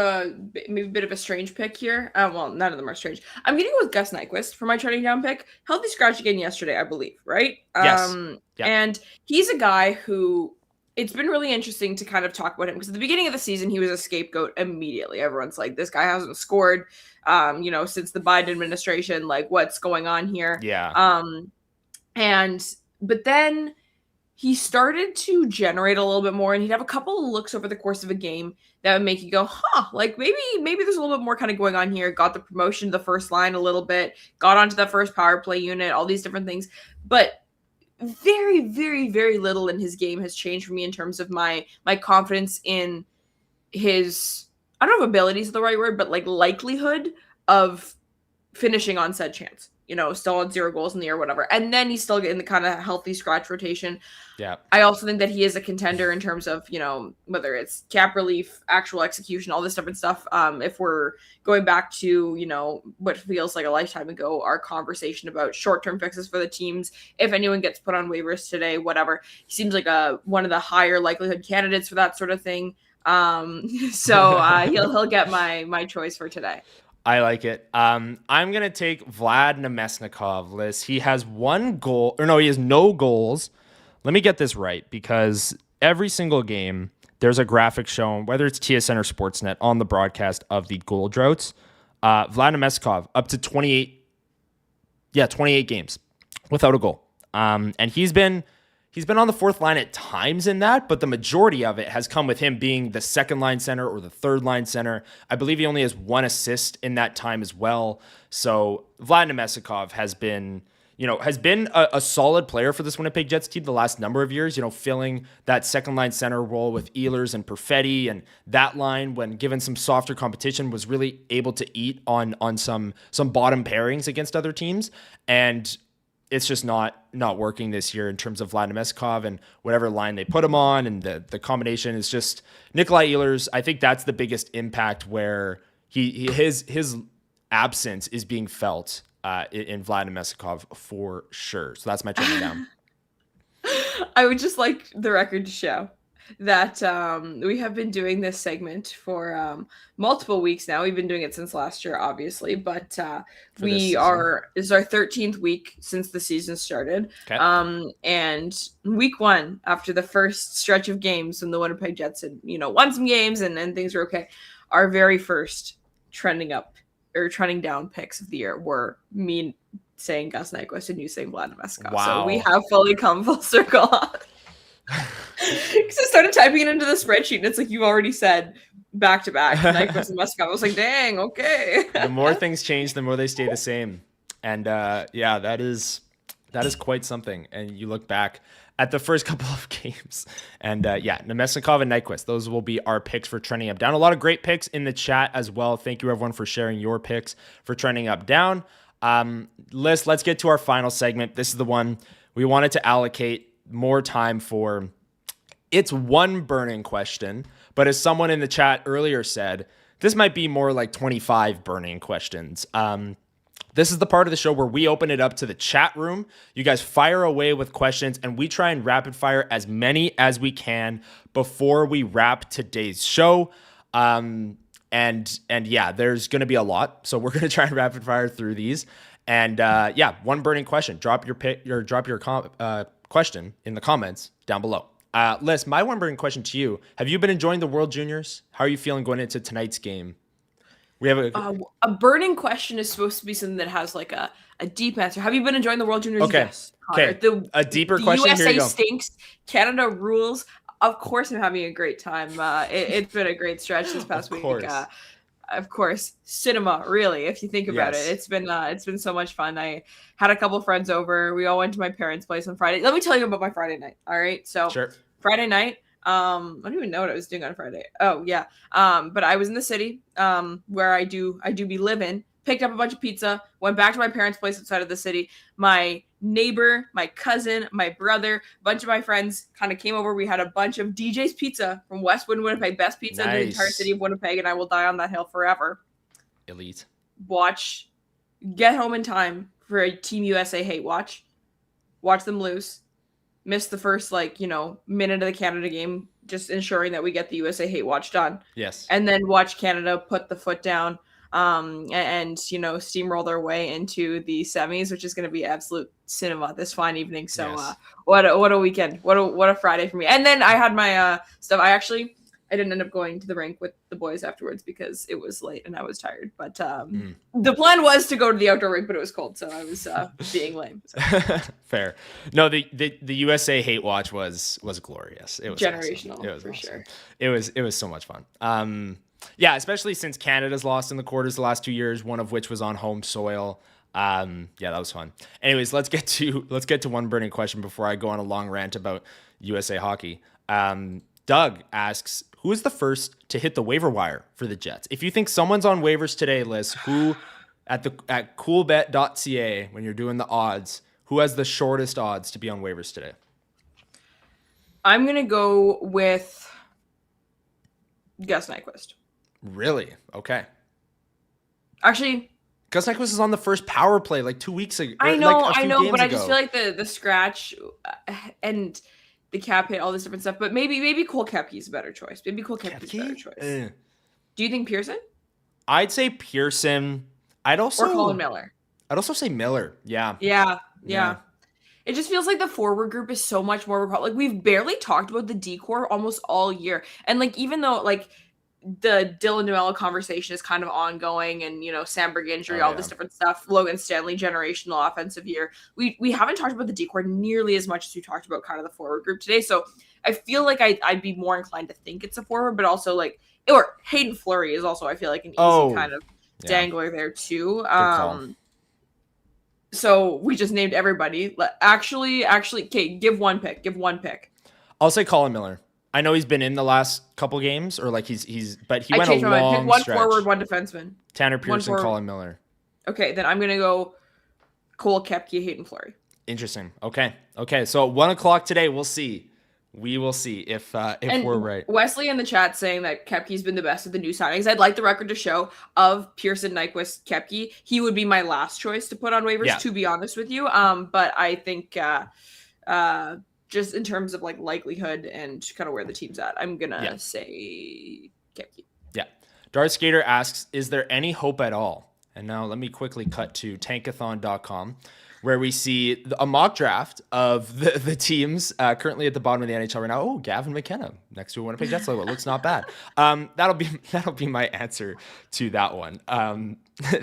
maybe a bit of a strange pick here. Well, none of them are strange. I'm going to go with Gus Nyquist for my trending down pick. Healthy scratch again yesterday, I believe, right? Yes. And he's a guy who it's been really interesting to kind of talk about him because at the beginning of the season, he was a scapegoat immediately. Everyone's like, this guy hasn't scored, since the Biden administration. Like, what's going on here? Yeah. But then he started to generate a little bit more, and he'd have a couple of looks over the course of a game that would make you go, like maybe there's a little bit more kind of going on here. Got the promotion to the first line a little bit, got onto the first power play unit, all these different things. But very, very, very little in his game has changed for me in terms of my confidence in his, I don't know if ability is the right word, but like likelihood of finishing on said chance. Still on 0 goals in the year, whatever. And then he's still getting the kind of healthy scratch rotation. Yeah. I also think that he is a contender in terms of, whether it's cap relief, actual execution, all this different stuff. If we're going back to, what feels like a lifetime ago, our conversation about short-term fixes for the teams, if anyone gets put on waivers today, whatever, he seems like one of the higher likelihood candidates for that sort of thing. So he'll get my choice for today. I like it. I'm going to take Vlad Nemesnikov, Lyss. He has 1 goal. He has no goals. Let me get this right, because every single game, there's a graphic shown, whether it's TSN or Sportsnet, on the broadcast of the goal droughts. Vlad Nemesnikov, up to 28 games without a goal. And he's been He's been on the fourth line at times in that, but the majority of it has come with him being the second line center or the third line center. I believe he only has 1 assist in that time as well. So Vlad Nemestikov has been a solid player for this Winnipeg Jets team the last number of years, filling that second line center role with Ehlers and Perfetti, and that line, when given some softer competition, was really able to eat on some bottom pairings against other teams. And it's just not working this year in terms of Vlad Nemestikov and whatever line they put him on, and the combination is just Nikolai Ehlers. I think that's the biggest impact where his absence is being felt in Vlad Nemestikov for sure. So that's my trending down. I would just like the record to show that we have been doing this segment for multiple weeks now. We've been doing it since last year, obviously, but this is our 13th week since the season started. Okay. And week 1, after the first stretch of games when the Winnipeg Jets had, won some games and things were okay, our very first trending up or trending down picks of the year were me saying Gus Nyquist and you saying Vlad Nemestikov. Wow. So we have fully come full circle. Because I started typing it into the spreadsheet, and it's like you already said back to back Nyquist and Nemestikov. I was like, dang, okay. The more things change, the more they stay the same. And that is quite something. And you look back at the first couple of games, and Nemestikov and Nyquist, those will be our picks for trending up down. A lot of great picks in the chat as well. Thank you everyone for sharing your picks for trending up down. Lyss, let's get to our final segment. This is the one we wanted to allocate more time for. It's one burning question, but as someone in the chat earlier said, this might be more like 25 burning questions. This is the part of the show where we open it up to the chat room. You guys fire away with questions, and we try and rapid fire as many as we can before we wrap today's show. And there's going to be a lot, so we're going to try and rapid fire through these. And one burning question. Drop your question in the comments down below. Lyss, my one burning question to you: have you been enjoying the World Juniors? How are you feeling going into tonight's game? We have a burning question is supposed to be something that has like a deep answer. Have you been enjoying the World Juniors? Okay. Yes. Okay. A deeper question. USA Here you go. stinks. Canada rules. Of course, I'm having a great time. It's been a great stretch this past week. Of course, cinema. Really, if you think about it, it's been so much fun. I had a couple friends over. We all went to my parents' place on Friday. Let me tell you about my Friday night. All right, so sure. Friday night. I don't even know what I was doing on Friday. Oh yeah. But I was in the city, where I do be living. Picked up a bunch of pizza. Went back to my parents' place outside of the city. My neighbor, my cousin, my brother, a bunch of my friends kind of came over. We had a bunch of DJ's Pizza from Westwood, Winnipeg. Best pizza in the entire city of Winnipeg, and I will die on that hill forever. Elite. Get home in time for a Team USA hate watch. Watch them lose. Missed the first minute of the Canada game, just ensuring that we get the USA hate watch done. Yes. And then watch Canada put the foot down and steamroll their way into the semis, which is going to be absolute cinema this fine evening. So yes. What a weekend. What a Friday for me. And then I had my stuff. I didn't end up going to the rink with the boys afterwards because it was late and I was tired. But the plan was to go to the outdoor rink, but it was cold, so I was being lame. So. Fair. No, the USA hate watch was glorious. It was generational, awesome. It was for awesome. sure. It was so much fun. Especially since Canada's lost in the quarters the last 2 years, one of which was on home soil. That was fun. Anyways, let's get to one burning question before I go on a long rant about USA hockey. Doug asks, who is the first to hit the waiver wire for the Jets? If you think someone's on waivers today, Lyss, who at coolbet.ca, when you're doing the odds, who has the shortest odds to be on waivers today? I'm going to go with Gus Nyquist. Really? Okay. Actually, Gus Nyquist was on the first power play like 2 weeks ago. I know, but I just feel like the scratch and the cap hit, all this different stuff. But maybe Cole Koepke's a better choice. Maybe Cole Koepke's a better choice. Do you think Pearson? I'd say Pearson. Or Colin Miller. I'd also say Miller. Yeah. Yeah. It just feels like the forward group is so much more like we've barely talked about the D-core almost all year. And even though the Dylan DeMello conversation is kind of ongoing, and Sandberg injury, all this different stuff. Logan Stanley generational offensive year. We haven't talked about the decor nearly as much as we talked about kind of the forward group today. So I feel like I'd be more inclined to think it's a forward, but also like, or Hayden Fleury is also, I feel like, an easy kind of dangler there too. So we just named everybody. Actually, Kate, give one pick. I'll say Colin Miller. I know he's been in the last couple games, or like but he went a long mind. Pick one stretch. Forward, one defenseman. Tanner Pearson, Colin Miller. Okay, then I'm gonna go Cole Koepke, Hayden Fleury. Interesting. Okay. So at 1:00 today, we'll see. We will see if we're right. Wesley in the chat saying that Koepke's been the best of the new signings. I'd like the record to show of Pearson, Nyquist, Koepke. He would be my last choice to put on waivers, to be honest with you. But I think just in terms of like likelihood and kind of where the team's at, I'm gonna say Koepke. Yeah. Darth Skater asks, is there any hope at all? And now let me quickly cut to tankathon.com, where we see a mock draft of the teams currently at the bottom of the NHL right now. Oh, Gavin McKenna next to a Winnipeg Jets logo. It looks not bad. That'll be my answer to that one.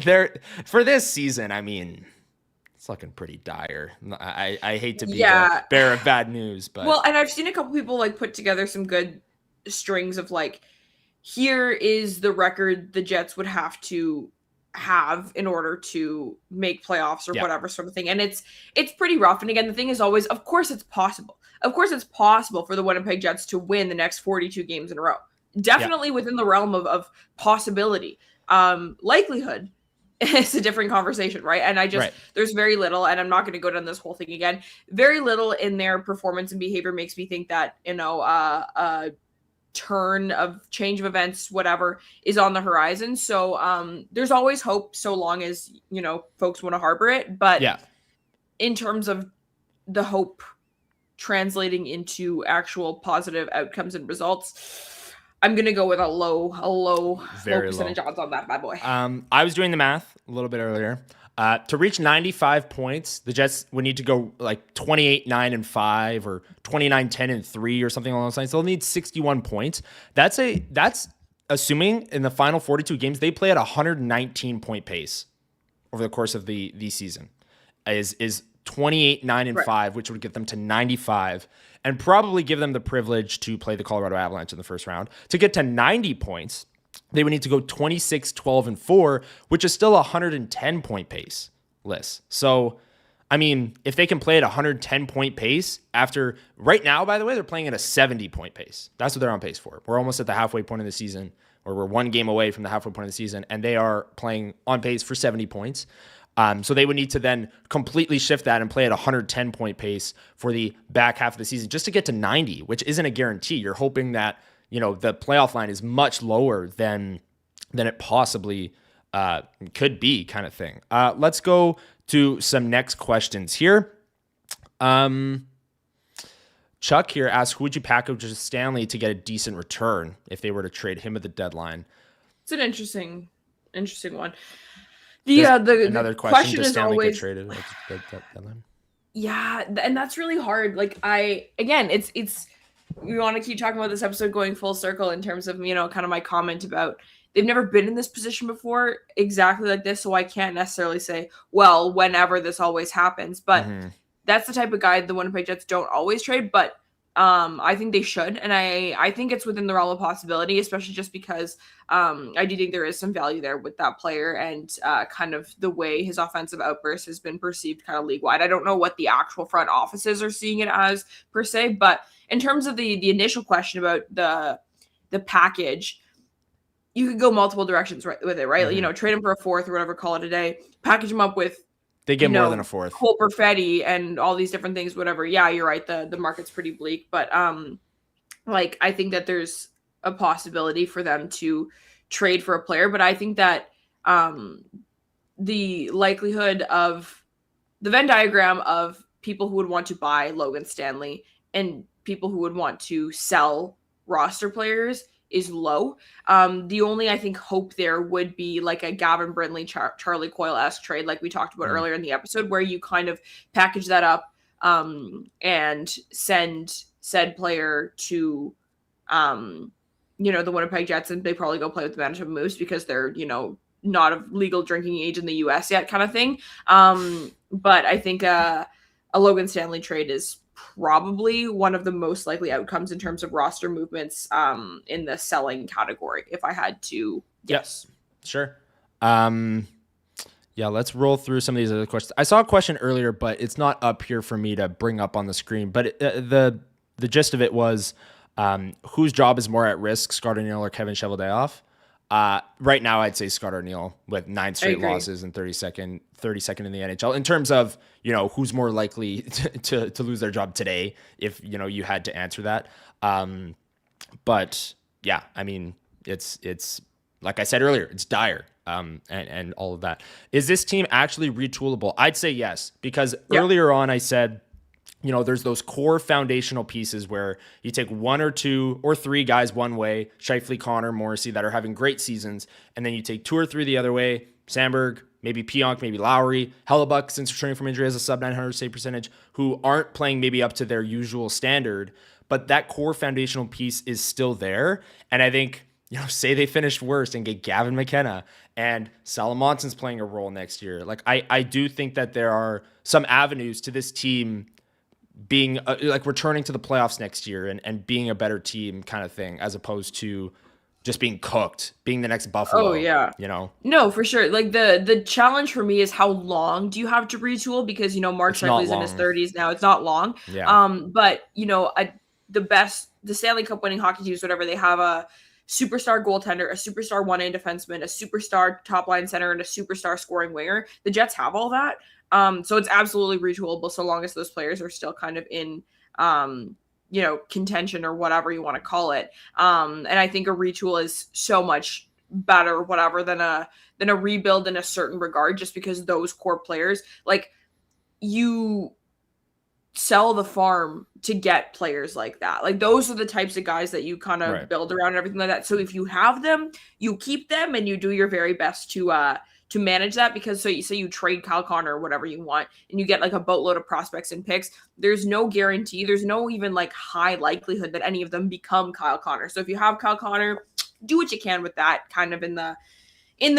There for this season, I mean, it's looking pretty dire. I hate to be the bearer of bad news, but and I've seen a couple people like put together some good strings of like, here is the record the Jets would have to have in order to make playoffs or whatever sort of thing. And it's pretty rough. And again, the thing is always, of course it's possible. Of course it's possible for the Winnipeg Jets to win the next 42 games in a row. Definitely within the realm of possibility. Likelihood is a different conversation, right? And there's very little, and I'm not going to go down this whole thing again. Very little in their performance and behavior makes me think that, change of events, whatever, is on the horizon. So there's always hope so long as, folks want to harbor it. But in terms of the hope translating into actual positive outcomes and results, I'm going to go with a low percentage odds on that bad boy. I was doing the math a little bit earlier. To reach 95 points, the Jets would need to go like 28-9-5 or 29-10-3 or something along those lines. They'll need 61 points. That's assuming in the final 42 games they play at 119 point pace over the course of the season. Is 28-9-5, which would get them to 95 and probably give them the privilege to play the Colorado Avalanche in the first round. To get to 90 points, they would need to go 26-12-4, which is still a 110 point pace list. So, I mean, if they can play at 110 point pace after right now, by the way, they're playing at a 70 point pace. That's what they're on pace for. We're almost at the halfway point of the season, or we're one game away from the halfway point of the season, and they are playing on pace for 70 points. So they would need to then completely shift that and play at 110 point pace for the back half of the season just to get to 90, which isn't a guarantee. You're hoping that, the playoff line is much lower than it possibly could be, kind of thing. Let's go to some next questions here. Chuck here asks, who would you package with Stanley to get a decent return if they were to trade him at the deadline? It's an interesting one. Another question, does Stanley always get traded at the deadline? Yeah, and that's really hard. Like it's we want to keep talking about this episode going full circle in terms of, kind of my comment about they've never been in this position before exactly like this. So I can't necessarily say, well, whenever this always happens, but that's the type of guy the Winnipeg Jets don't always trade, but I think they should. And I think it's within the realm of possibility, especially just because I do think there is some value there with that player and kind of the way his offensive outburst has been perceived kind of league wide. I don't know what the actual front offices are seeing it as per se, but in terms of the initial question about the package, you could go multiple directions with it, right? Trade him for a fourth or whatever, call it a day, package him up with, they get more than a fourth. Cole Perfetti and all these different things, whatever. Yeah, you're right. The market's pretty bleak, but I think that there's a possibility for them to trade for a player, but I think that the likelihood of the Venn diagram of people who would want to buy Logan Stanley and people who would want to sell roster players is low. The only, I think, hope there would be like a Gavin Brindley, Charlie Coyle-esque trade like we talked about earlier in the episode, where you kind of package that up and send said player to, the Winnipeg Jets, and they probably go play with the Manitoba Moose because they're, not of legal drinking age in the US yet kind of thing. But I think a Logan Stanley trade is probably one of the most likely outcomes in terms of roster movements in the selling category, if I had to guess. Yes, sure. Yeah, let's roll through some of these other questions. I saw a question earlier, but it's not up here for me to bring up on the screen. But the gist of it was, whose job is more at risk, Scott O'Neill or Kevin Cheveldayoff? Right now, I'd say Scott O'Neill with 9 straight losses and 32nd in the NHL. In terms of, who's more likely to lose their job today, if, you had to answer that. But yeah, I mean, it's like I said earlier, it's dire. And all of that. Is this team actually retoolable? I'd say yes, because earlier on I said, there's those core foundational pieces where you take 1 or 2 or 3 guys one way, Scheifele, Connor, Morrissey, that are having great seasons, and then you take 2 or 3 the other way, Sandberg, maybe Pionk, maybe Lowry, Hellebuck, since returning from injury, has a sub 900 save percentage, who aren't playing maybe up to their usual standard, but that core foundational piece is still there. And I think, say they finish worst and get Gavin McKenna and Salamontan's playing a role next year. Like, I do think that there are some avenues to this team being returning to the playoffs next year and being a better team kind of thing, as opposed to just being cooked, being the next Buffalo. Oh yeah. No, for sure. Like the challenge for me is how long do you have to retool? Because, Mark Scheifele's in his 30s now. It's not long. Yeah. But the Stanley Cup winning hockey teams, whatever, they have a superstar goaltender, a superstar 1A defenseman, a superstar top line center, and a superstar scoring winger. The Jets have all that. So it's absolutely retoolable so long as those players are still kind of in, contention or whatever you want to call it. And I think a retool is so much better, whatever, than a rebuild in a certain regard, just because those core players, like, you sell the farm to get players like that. Like, those are the types of guys that you kind of build around and everything like that. So if you have them, you keep them and you do your very best to manage that, because so you trade Kyle Connor or whatever you want and you get like a boatload of prospects and picks. There's no guarantee. There's no even like high likelihood that any of them become Kyle Connor. So if you have Kyle Connor, do what you can with that kind of in the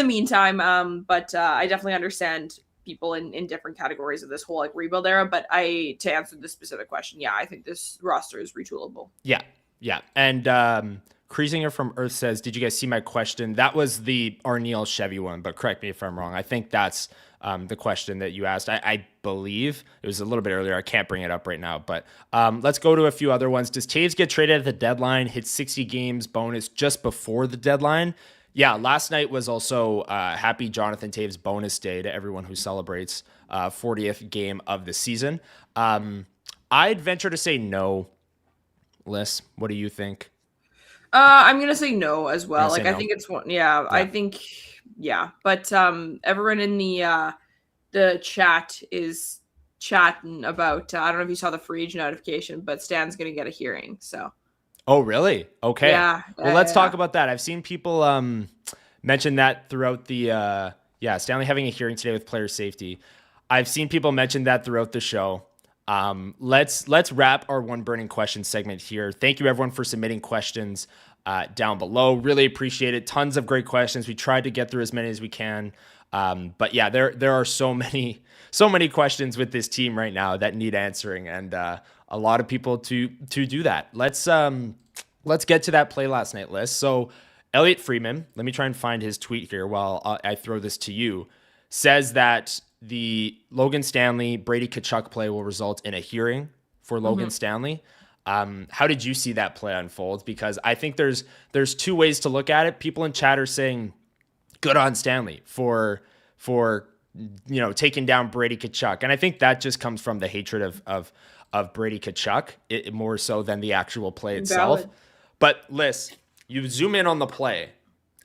meantime. But I definitely understand people in different categories of this whole like rebuild era. But to answer this specific question, I think this roster is retoolable. Yeah. And Kreisinger from Earth says, did you guys see my question? That was the Arneal Chevy one, but correct me if I'm wrong. I think that's the question that you asked. I believe it was a little bit earlier. I can't bring it up right now, but let's go to a few other ones. Does Taves get traded at the deadline, hit 60 games bonus just before the deadline? Yeah, last night was also happy Jonathan Taves bonus day to everyone who celebrates 40th game of the season. I'd venture to say no. Lyss, what do you think? I'm gonna say no as well. Like, no. I think it's one. Yeah, I think But everyone in the chat is chatting about. I don't know if you saw the free agent notification, but Stan's gonna get a hearing. So. Oh, really? Okay. Yeah. Well, let's talk about that. I've seen people mention that throughout the Stanley having a hearing today with player safety. I've seen people mention that throughout the show. Let's wrap our one burning question segment here. Thank you everyone for submitting questions down below. Really appreciate it. Tons of great questions. We tried to get through as many as we can. But yeah, there are so many questions with this team right now that need answering, and a lot of people to do that. Let's get to that play last night, Lyss. So Elliot Freeman, let me try and find his tweet here while I throw this to you, says that the Logan Stanley, Brady Tkachuk play will result in a hearing for Logan Stanley. How did you see that play unfold? Because I think there's 2 ways to look at it. People in chat are saying, good on Stanley for taking down Brady Tkachuk. And I think that just comes from the hatred of Brady Tkachuk, more so than the actual play itself. Valid. But Lyss, you zoom in on the play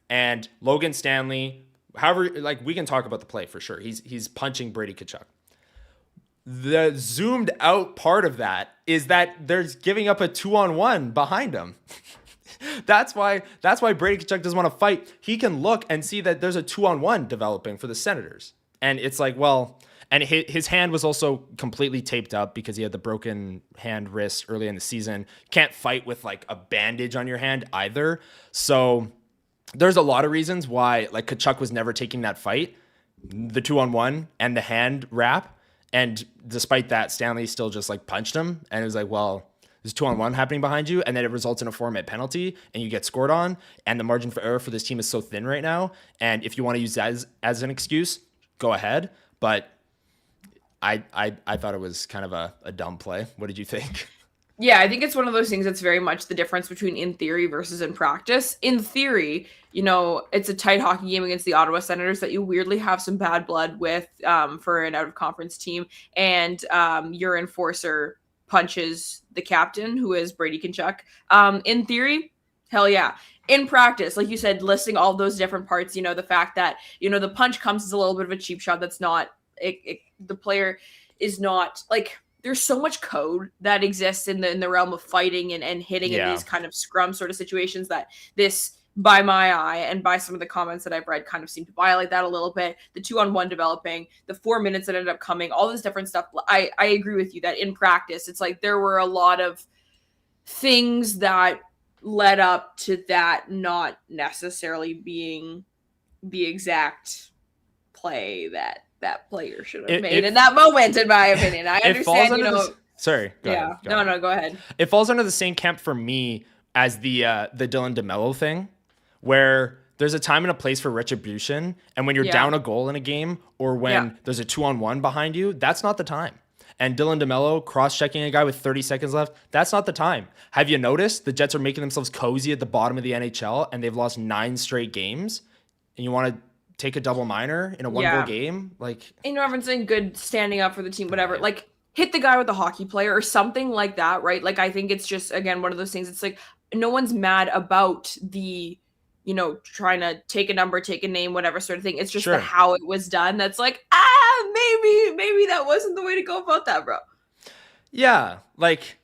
and Logan Stanley, however, like, we can talk about the play for sure. He's punching Brady Tkachuk. The zoomed out part of that is that there's giving up a 2-on-1 behind him. That's why Brady Tkachuk doesn't want to fight. He can look and see that there's a 2-on-1 developing for the Senators. And it's like, well, And his hand was also completely taped up because he had the broken hand wrist early in the season. Can't fight with like a bandage on your hand either. So there's a lot of reasons why like Tkachuk was never taking that fight, the 2-on-1 and the hand wrap. And despite that, Stanley still just like punched him. And it was like, well, there's 2-on-1 happening behind you. And then it results in a 4-minute penalty and you get scored on. And the margin for error for this team is so thin right now. And if you want to use that as an excuse, go ahead. But I thought it was kind of a dumb play. What did you think? Yeah, I think it's one of those things that's very much the difference between in theory versus in practice. In theory, it's a tight hockey game against the Ottawa Senators that you weirdly have some bad blood with for an out-of-conference team. And your enforcer punches the captain, who is Brady Tkachuk. In theory, hell yeah. In practice, like you said, listing all those different parts, the fact that, the punch comes as a little bit of a cheap shot that's not, the player is not, like, there's so much code that exists in the realm of fighting and hitting in these kind of scrum sort of situations that this, by my eye and by some of the comments that I've read, kind of seem to violate that a little bit. The 2-on-1 developing, the 4 minutes that ended up coming, all this different stuff. I agree with you that in practice, it's like there were a lot of things that led up to that not necessarily being the exact play that player should have made in that moment, in my opinion. I understand, Sorry. Go ahead. Go ahead. It falls under the same camp for me as the Dylan DeMello thing, where there's a time and a place for retribution. And when you're down a goal in a game or when there's a 2-on-1 behind you, that's not the time. And Dylan DeMello cross-checking a guy with 30 seconds left, that's not the time. Have you noticed the Jets are making themselves cozy at the bottom of the NHL and they've lost 9 straight games? And you want to take a double minor in a one-goal game? Like, everyone's saying good standing up for the team, whatever. Like, hit the guy with the hockey player or something like that, right? Like, I think it's just, again, one of those things. It's like, no one's mad about the, trying to take a number, take a name, whatever sort of thing. It's just the how it was done. That's like, maybe that wasn't the way to go about that, bro. Yeah. Like,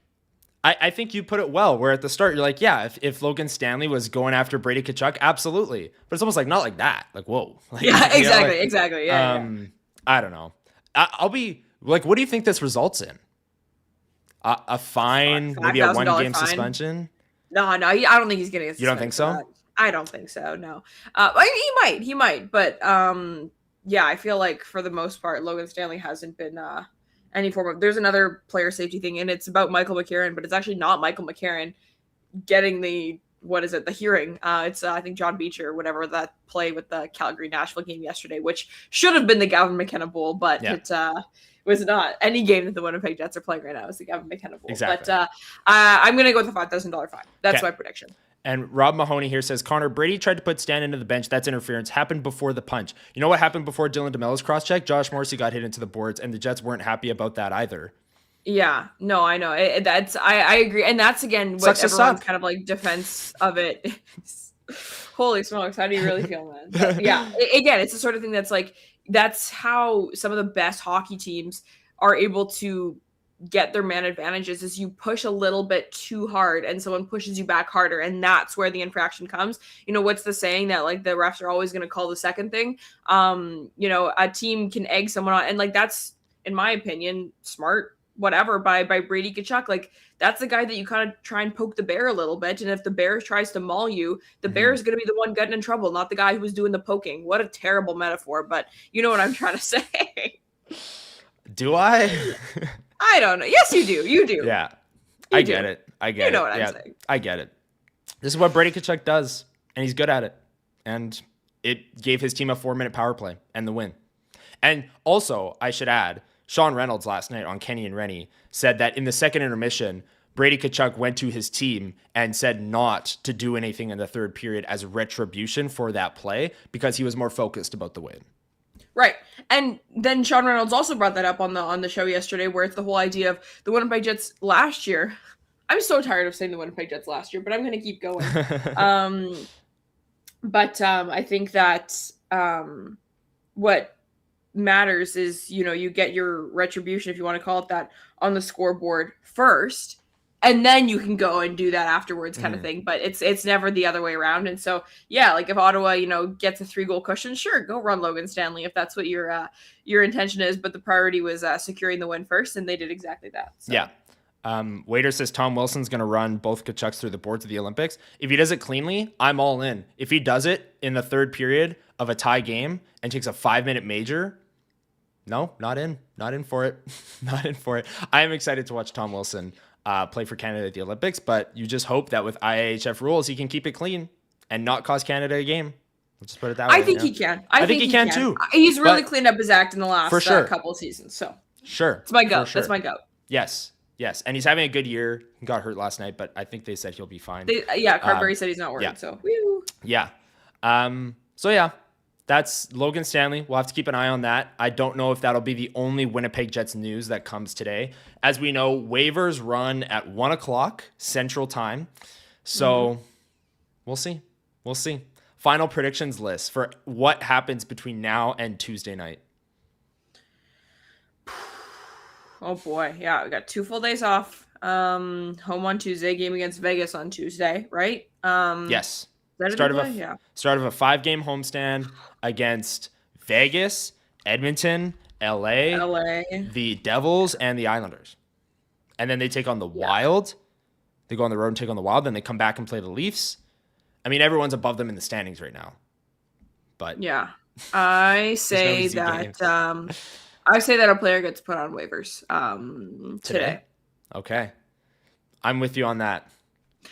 I think you put it well, where at the start, you're like, yeah, if Logan Stanley was going after Brady Tkachuk, absolutely. But it's almost like, not like that. Like, whoa. Like, exactly. Yeah. I don't know. I'll be like, what do you think this results in? A fine, maybe a 1-game suspension? No, I don't think he's getting a suspension. You don't think so? I don't think so, no. He might. But, I feel like for the most part, Logan Stanley hasn't been any form of... There's another player safety thing, and it's about Michael McCarron, but it's actually not Michael McCarron getting the hearing. It's, I think, John Beecher, whatever, that play with the Calgary-Nashville game yesterday, which should have been the Gavin McKenna Bowl, but it was not. Any game that the Winnipeg Jets are playing right now is the Gavin McKenna Bowl. Exactly. But I'm going to go with a $5,000 fine. That's my prediction. And Rob Mahoney here says, Connor, Brady tried to put Stan into the bench. That's interference. Happened before the punch. You know what happened before Dylan DeMello's cross-check? Josh Morrissey got hit into the boards, and the Jets weren't happy about that either. Yeah, no, I know. I agree. And that's, again, what everyone's kind of like defense of it. Holy smokes, how do you really feel, man? But yeah, again, it's the sort of thing that's like, that's how some of the best hockey teams are able to get their man advantages, is you push a little bit too hard and someone pushes you back harder, and that's where the infraction comes. What's the saying that like the refs are always going to call the second thing? A team can egg someone on, and like that's, in my opinion, smart whatever by Brady Tkachuk. Like, that's the guy that you kind of try and poke the bear a little bit, and if the bear tries to maul you, the bear is going to be the one getting in trouble, not the guy who was doing the poking. What a terrible metaphor, but you know what I'm trying to say. Do I? I don't know. Yes, you do. You do. Yeah. I get it. You know what I'm saying. I get it. This is what Brady Tkachuk does, and he's good at it. And it gave his team a 4-minute power play and the win. And also, I should add, Sean Reynolds last night on Kenny and Rennie said that in the second intermission, Brady Tkachuk went to his team and said not to do anything in the third period as retribution for that play because he was more focused about the win. Right. And then Sean Reynolds also brought that up on the show yesterday, where it's the whole idea of the Winnipeg Jets last year. I'm so tired of saying the Winnipeg Jets last year, but I'm going to keep going. I think that what matters is, you get your retribution, if you want to call it that, on the scoreboard first. and then you can go and do that afterwards kind of thing. But it's never the other way around. And so, yeah, like if Ottawa, gets a 3-goal cushion, sure, go run Logan Stanley if that's what your intention is. But the priority was securing the win first, and they did exactly that. So. Yeah. Waiter says Tom Wilson's going to run both Tkachuks through the boards of the Olympics. If he does it cleanly, I'm all in. If he does it in the third period of a tie game and takes a 5-minute major, no, not in. Not in for it. Not in for it. I am excited to watch Tom Wilson play for Canada at the Olympics, but you just hope that with IIHF rules, he can keep it clean and not cost Canada a game. Let's just put it that way. I think he can. I think he can too. He's really cleaned up his act in the last couple of seasons. So it's my goat. That's my goat. Yes. And he's having a good year. He got hurt last night, but I think they said he'll be fine. Carberry said he's not worried. Yeah. So woo. Yeah. That's Logan Stanley. We'll have to keep an eye on that. I don't know if that'll be the only Winnipeg Jets news that comes today. As we know, waivers run at 1:00 Central Time. So we'll see. Final predictions list for what happens between now and Tuesday night. Oh boy. Yeah, we got 2 full days off. Home on Tuesday, game against Vegas on Tuesday, right? Yes. Start of a 5-game homestand against Vegas, Edmonton, LA, the Devils, and the Islanders. And then they take on the Wild. They go on the road and take on the Wild. Then they come back and play the Leafs. I mean, everyone's above them in the standings right now. But yeah, I say that a player gets put on waivers today. Okay, I'm with you on that.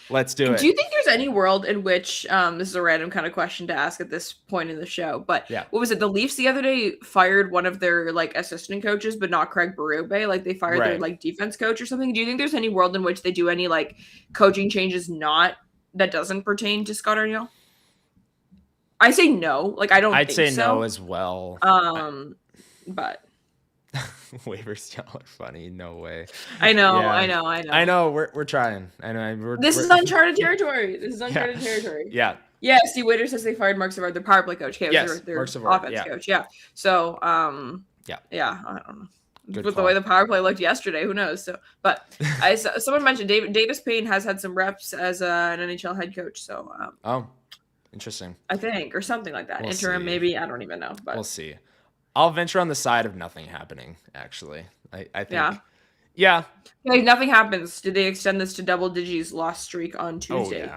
Let's do it. Do you think there's any world in which this is a random kind of question to ask at this point in the show, but what was it? The Leafs the other day fired one of their assistant coaches, but not Craig Berube. Like they fired their defense coach or something. Do you think there's any world in which they do any coaching changes that doesn't pertain to Scott Arniel? I say no. I'd say so. No as well. But waivers y'all are funny. No way. I know. We're trying. I know. This is uncharted territory. Territory. Yeah. Yeah. Steve Waiter says they fired Mark Savard, their power play coach. Yes, their Mark Savard, offense coach. Yeah. So Yeah. I don't know. Good with call. The way the power play looked yesterday, who knows? So, but someone mentioned Davis Payne has had some reps as an NHL head coach. So, interesting. I think, or something like that. Interim, maybe. I don't even know. But we'll see. I'll venture on the side of nothing happening. Actually, I think. Yeah. Nothing happens. Did they extend this to double digits lost streak on Tuesday?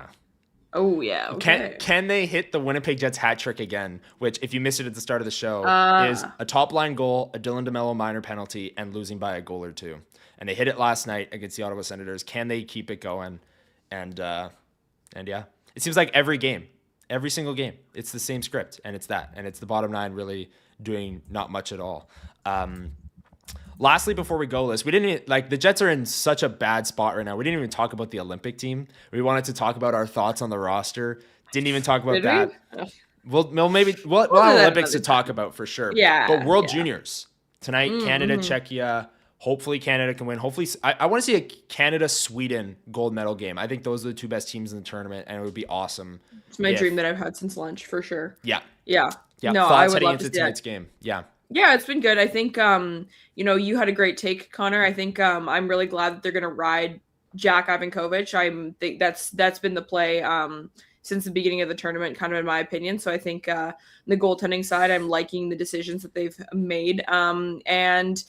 Oh yeah. Okay. Can they hit the Winnipeg Jets hat trick again? Which, if you missed it at the start of the show, is a top line goal, a Dylan DeMello minor penalty, and losing by a goal or two. And they hit it last night against the Ottawa Senators. Can they keep it going? And yeah, it seems like every single game, it's the same script, and it's the bottom nine really doing not much at all. Lastly, before we go, Liz, we didn't the Jets are in such a bad spot right now. We didn't even talk about the Olympic team. We wanted to talk about our thoughts on the roster. Didn't even talk about that. We'll have Olympics to talk about for sure. Yeah. But World Juniors tonight, Canada, Czechia. Hopefully Canada can win. Hopefully, I want to see a Canada-Sweden gold medal game. I think those are the 2 best teams in the tournament, and it would be awesome. It's my dream that I've had since lunch, for sure. Yeah. No, thoughts I would heading love into to see tonight's game. Yeah. Yeah, it's been good. I think, you had a great take, Connor. I think I'm really glad that they're going to ride Jack Ivankovic. I think that's been the play since the beginning of the tournament, kind of in my opinion. So I think the goaltending side, I'm liking the decisions that they've made. And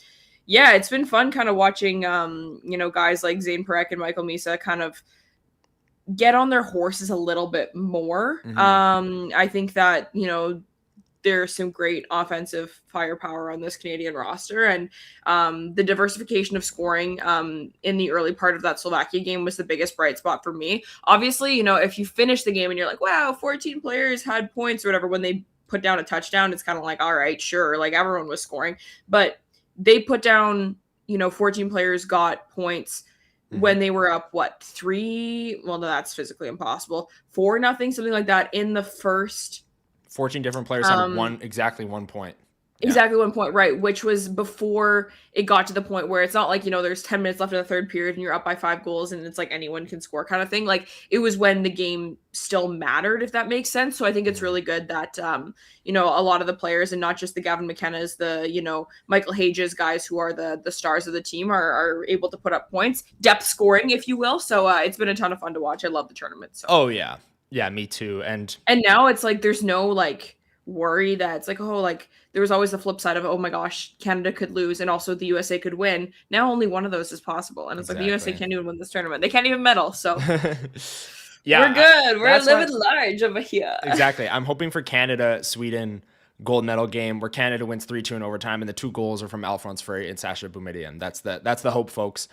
yeah, it's been fun kind of watching, guys like Zane Parekh and Michael Misa kind of get on their horses a little bit more. I think that, there's some great offensive firepower on this Canadian roster, and the diversification of scoring in the early part of that Slovakia game was the biggest bright spot for me. Obviously, if you finish the game and you're like, wow, 14 players had points or whatever, when they put down a touchdown, it's kind of like, all right, sure, everyone was scoring, but they put down, 14 players got points when they were up, 3? Well, no, that's physically impossible. 4-0, something like that in the first. 14 different players had exactly 1 point. Exactly 1 point, right, which was before it got to the point where it's not like, there's 10 minutes left in the third period and you're up by 5 goals and it's like anyone can score kind of thing. Like, it was when the game still mattered, if that makes sense. So I think it's really good that, a lot of the players, and not just the Gavin McKenna's, the, Michael Hages guys who are the stars of the team are able to put up points, depth scoring, if you will. So it's been a ton of fun to watch. I love the tournament. So. Oh, yeah. Yeah, me too. And now it's like there's no like worry that it's like, oh, like there was always the flip side of, oh my gosh, Canada could lose and also the USA could win. Now only one of those is possible. And it's like the USA can't even win this tournament. They can't even medal. So yeah, we're good. We're living large over here. Exactly. I'm hoping for Canada, Sweden gold medal game where Canada wins 3-2 in overtime and the 2 goals are from Alphonse Frey and Sasha Boumediene. That's the hope, folks.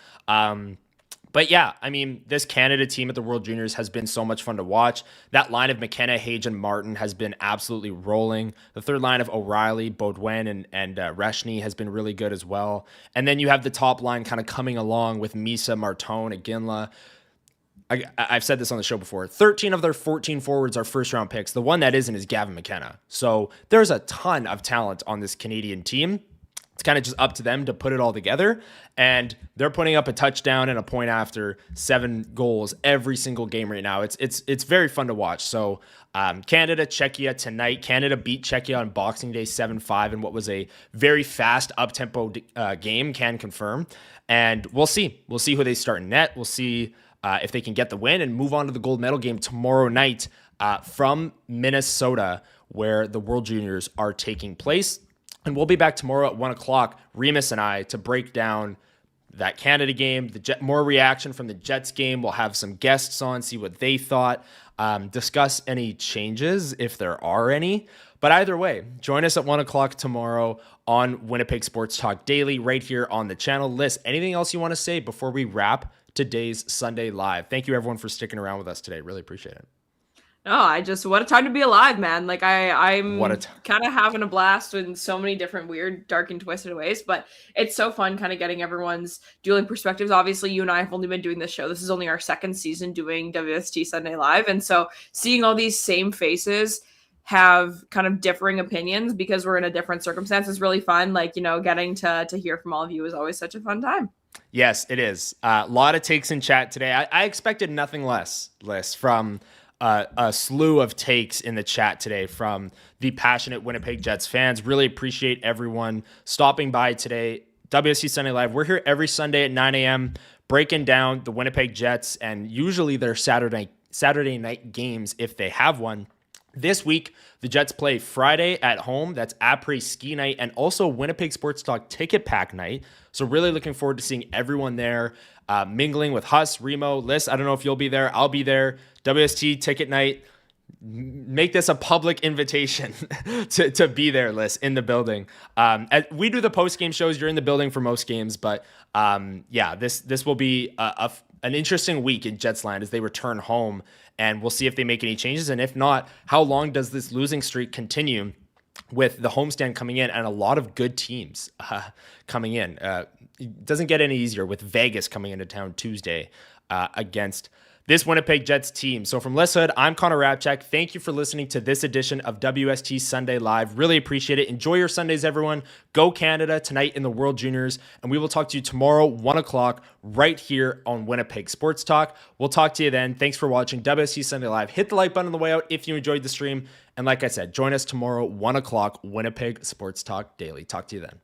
But yeah, I mean, this Canada team at the World Juniors has been so much fun to watch. That line of McKenna, Hage, and Martin has been absolutely rolling. The third line of O'Reilly, Baudouin, and Reshny has been really good as well. And then you have the top line kind of coming along with Misa, Martone, Iginla. I've said this on the show before. 13 of their 14 forwards are first-round picks. The one that isn't is Gavin McKenna. So there's a ton of talent on this Canadian team. It's kind of just up to them to put it all together. And they're putting up a touchdown and a point after 7 goals every single game right now. It's very fun to watch. So Canada, Czechia tonight. Canada beat Czechia on Boxing Day 7-5 in what was a very fast up-tempo game, can confirm. And we'll see. We'll see who they start in net. We'll see if they can get the win and move on to the gold medal game tomorrow night from Minnesota, where the World Juniors are taking place. And we'll be back tomorrow at 1 o'clock, Remus and I, to break down that Canada game, more reaction from the Jets game. We'll have some guests on, see what they thought, discuss any changes if there are any. But either way, join us at 1 o'clock tomorrow on Winnipeg Sports Talk Daily right here on the channel. Lyss, anything else you want to say before we wrap today's Sunday Live? Thank you, everyone, for sticking around with us today. Really appreciate it. No, what a time to be alive, man. Like I'm kind of having a blast in so many different weird, dark and twisted ways, but it's so fun kind of getting everyone's dueling perspectives. Obviously, you and I have only been doing this show. This is only our second season doing WST Sunday Live. And so seeing all these same faces have kind of differing opinions because we're in a different circumstance is really fun. Like, getting to hear from all of you is always such a fun time. Yes, it is. A lot of takes in chat today. I expected nothing less, Lyss, from a slew of takes in the chat today from the passionate Winnipeg Jets fans. Really appreciate everyone stopping by today. WST Sunday Live. We're here every Sunday at 9 a.m. breaking down the Winnipeg Jets and usually their Saturday night games if they have one. This week, the Jets play Friday at home. That's après ski night and also Winnipeg Sports Talk ticket pack night. So really looking forward to seeing everyone there, mingling with Huss, Remo, Lyss. I don't know if you'll be there. I'll be there. WST ticket night. Make this a public invitation to be there, Lyss, in the building. We do the post-game shows. You're in the building for most games, but this will be an interesting week in Jets land as they return home, and we'll see if they make any changes. And if not, how long does this losing streak continue with the homestand coming in and a lot of good teams coming in? It doesn't get any easier with Vegas coming into town Tuesday against this Winnipeg Jets team. So from Lyss Houde, I'm Connor Hrabchak. Thank you for listening to this edition of WST Sunday Live. Really appreciate it. Enjoy your Sundays, everyone. Go Canada tonight in the World Juniors. And we will talk to you tomorrow, 1 o'clock, right here on Winnipeg Sports Talk. We'll talk to you then. Thanks for watching WST Sunday Live. Hit the like button on the way out if you enjoyed the stream. And like I said, join us tomorrow, 1 o'clock, Winnipeg Sports Talk Daily. Talk to you then.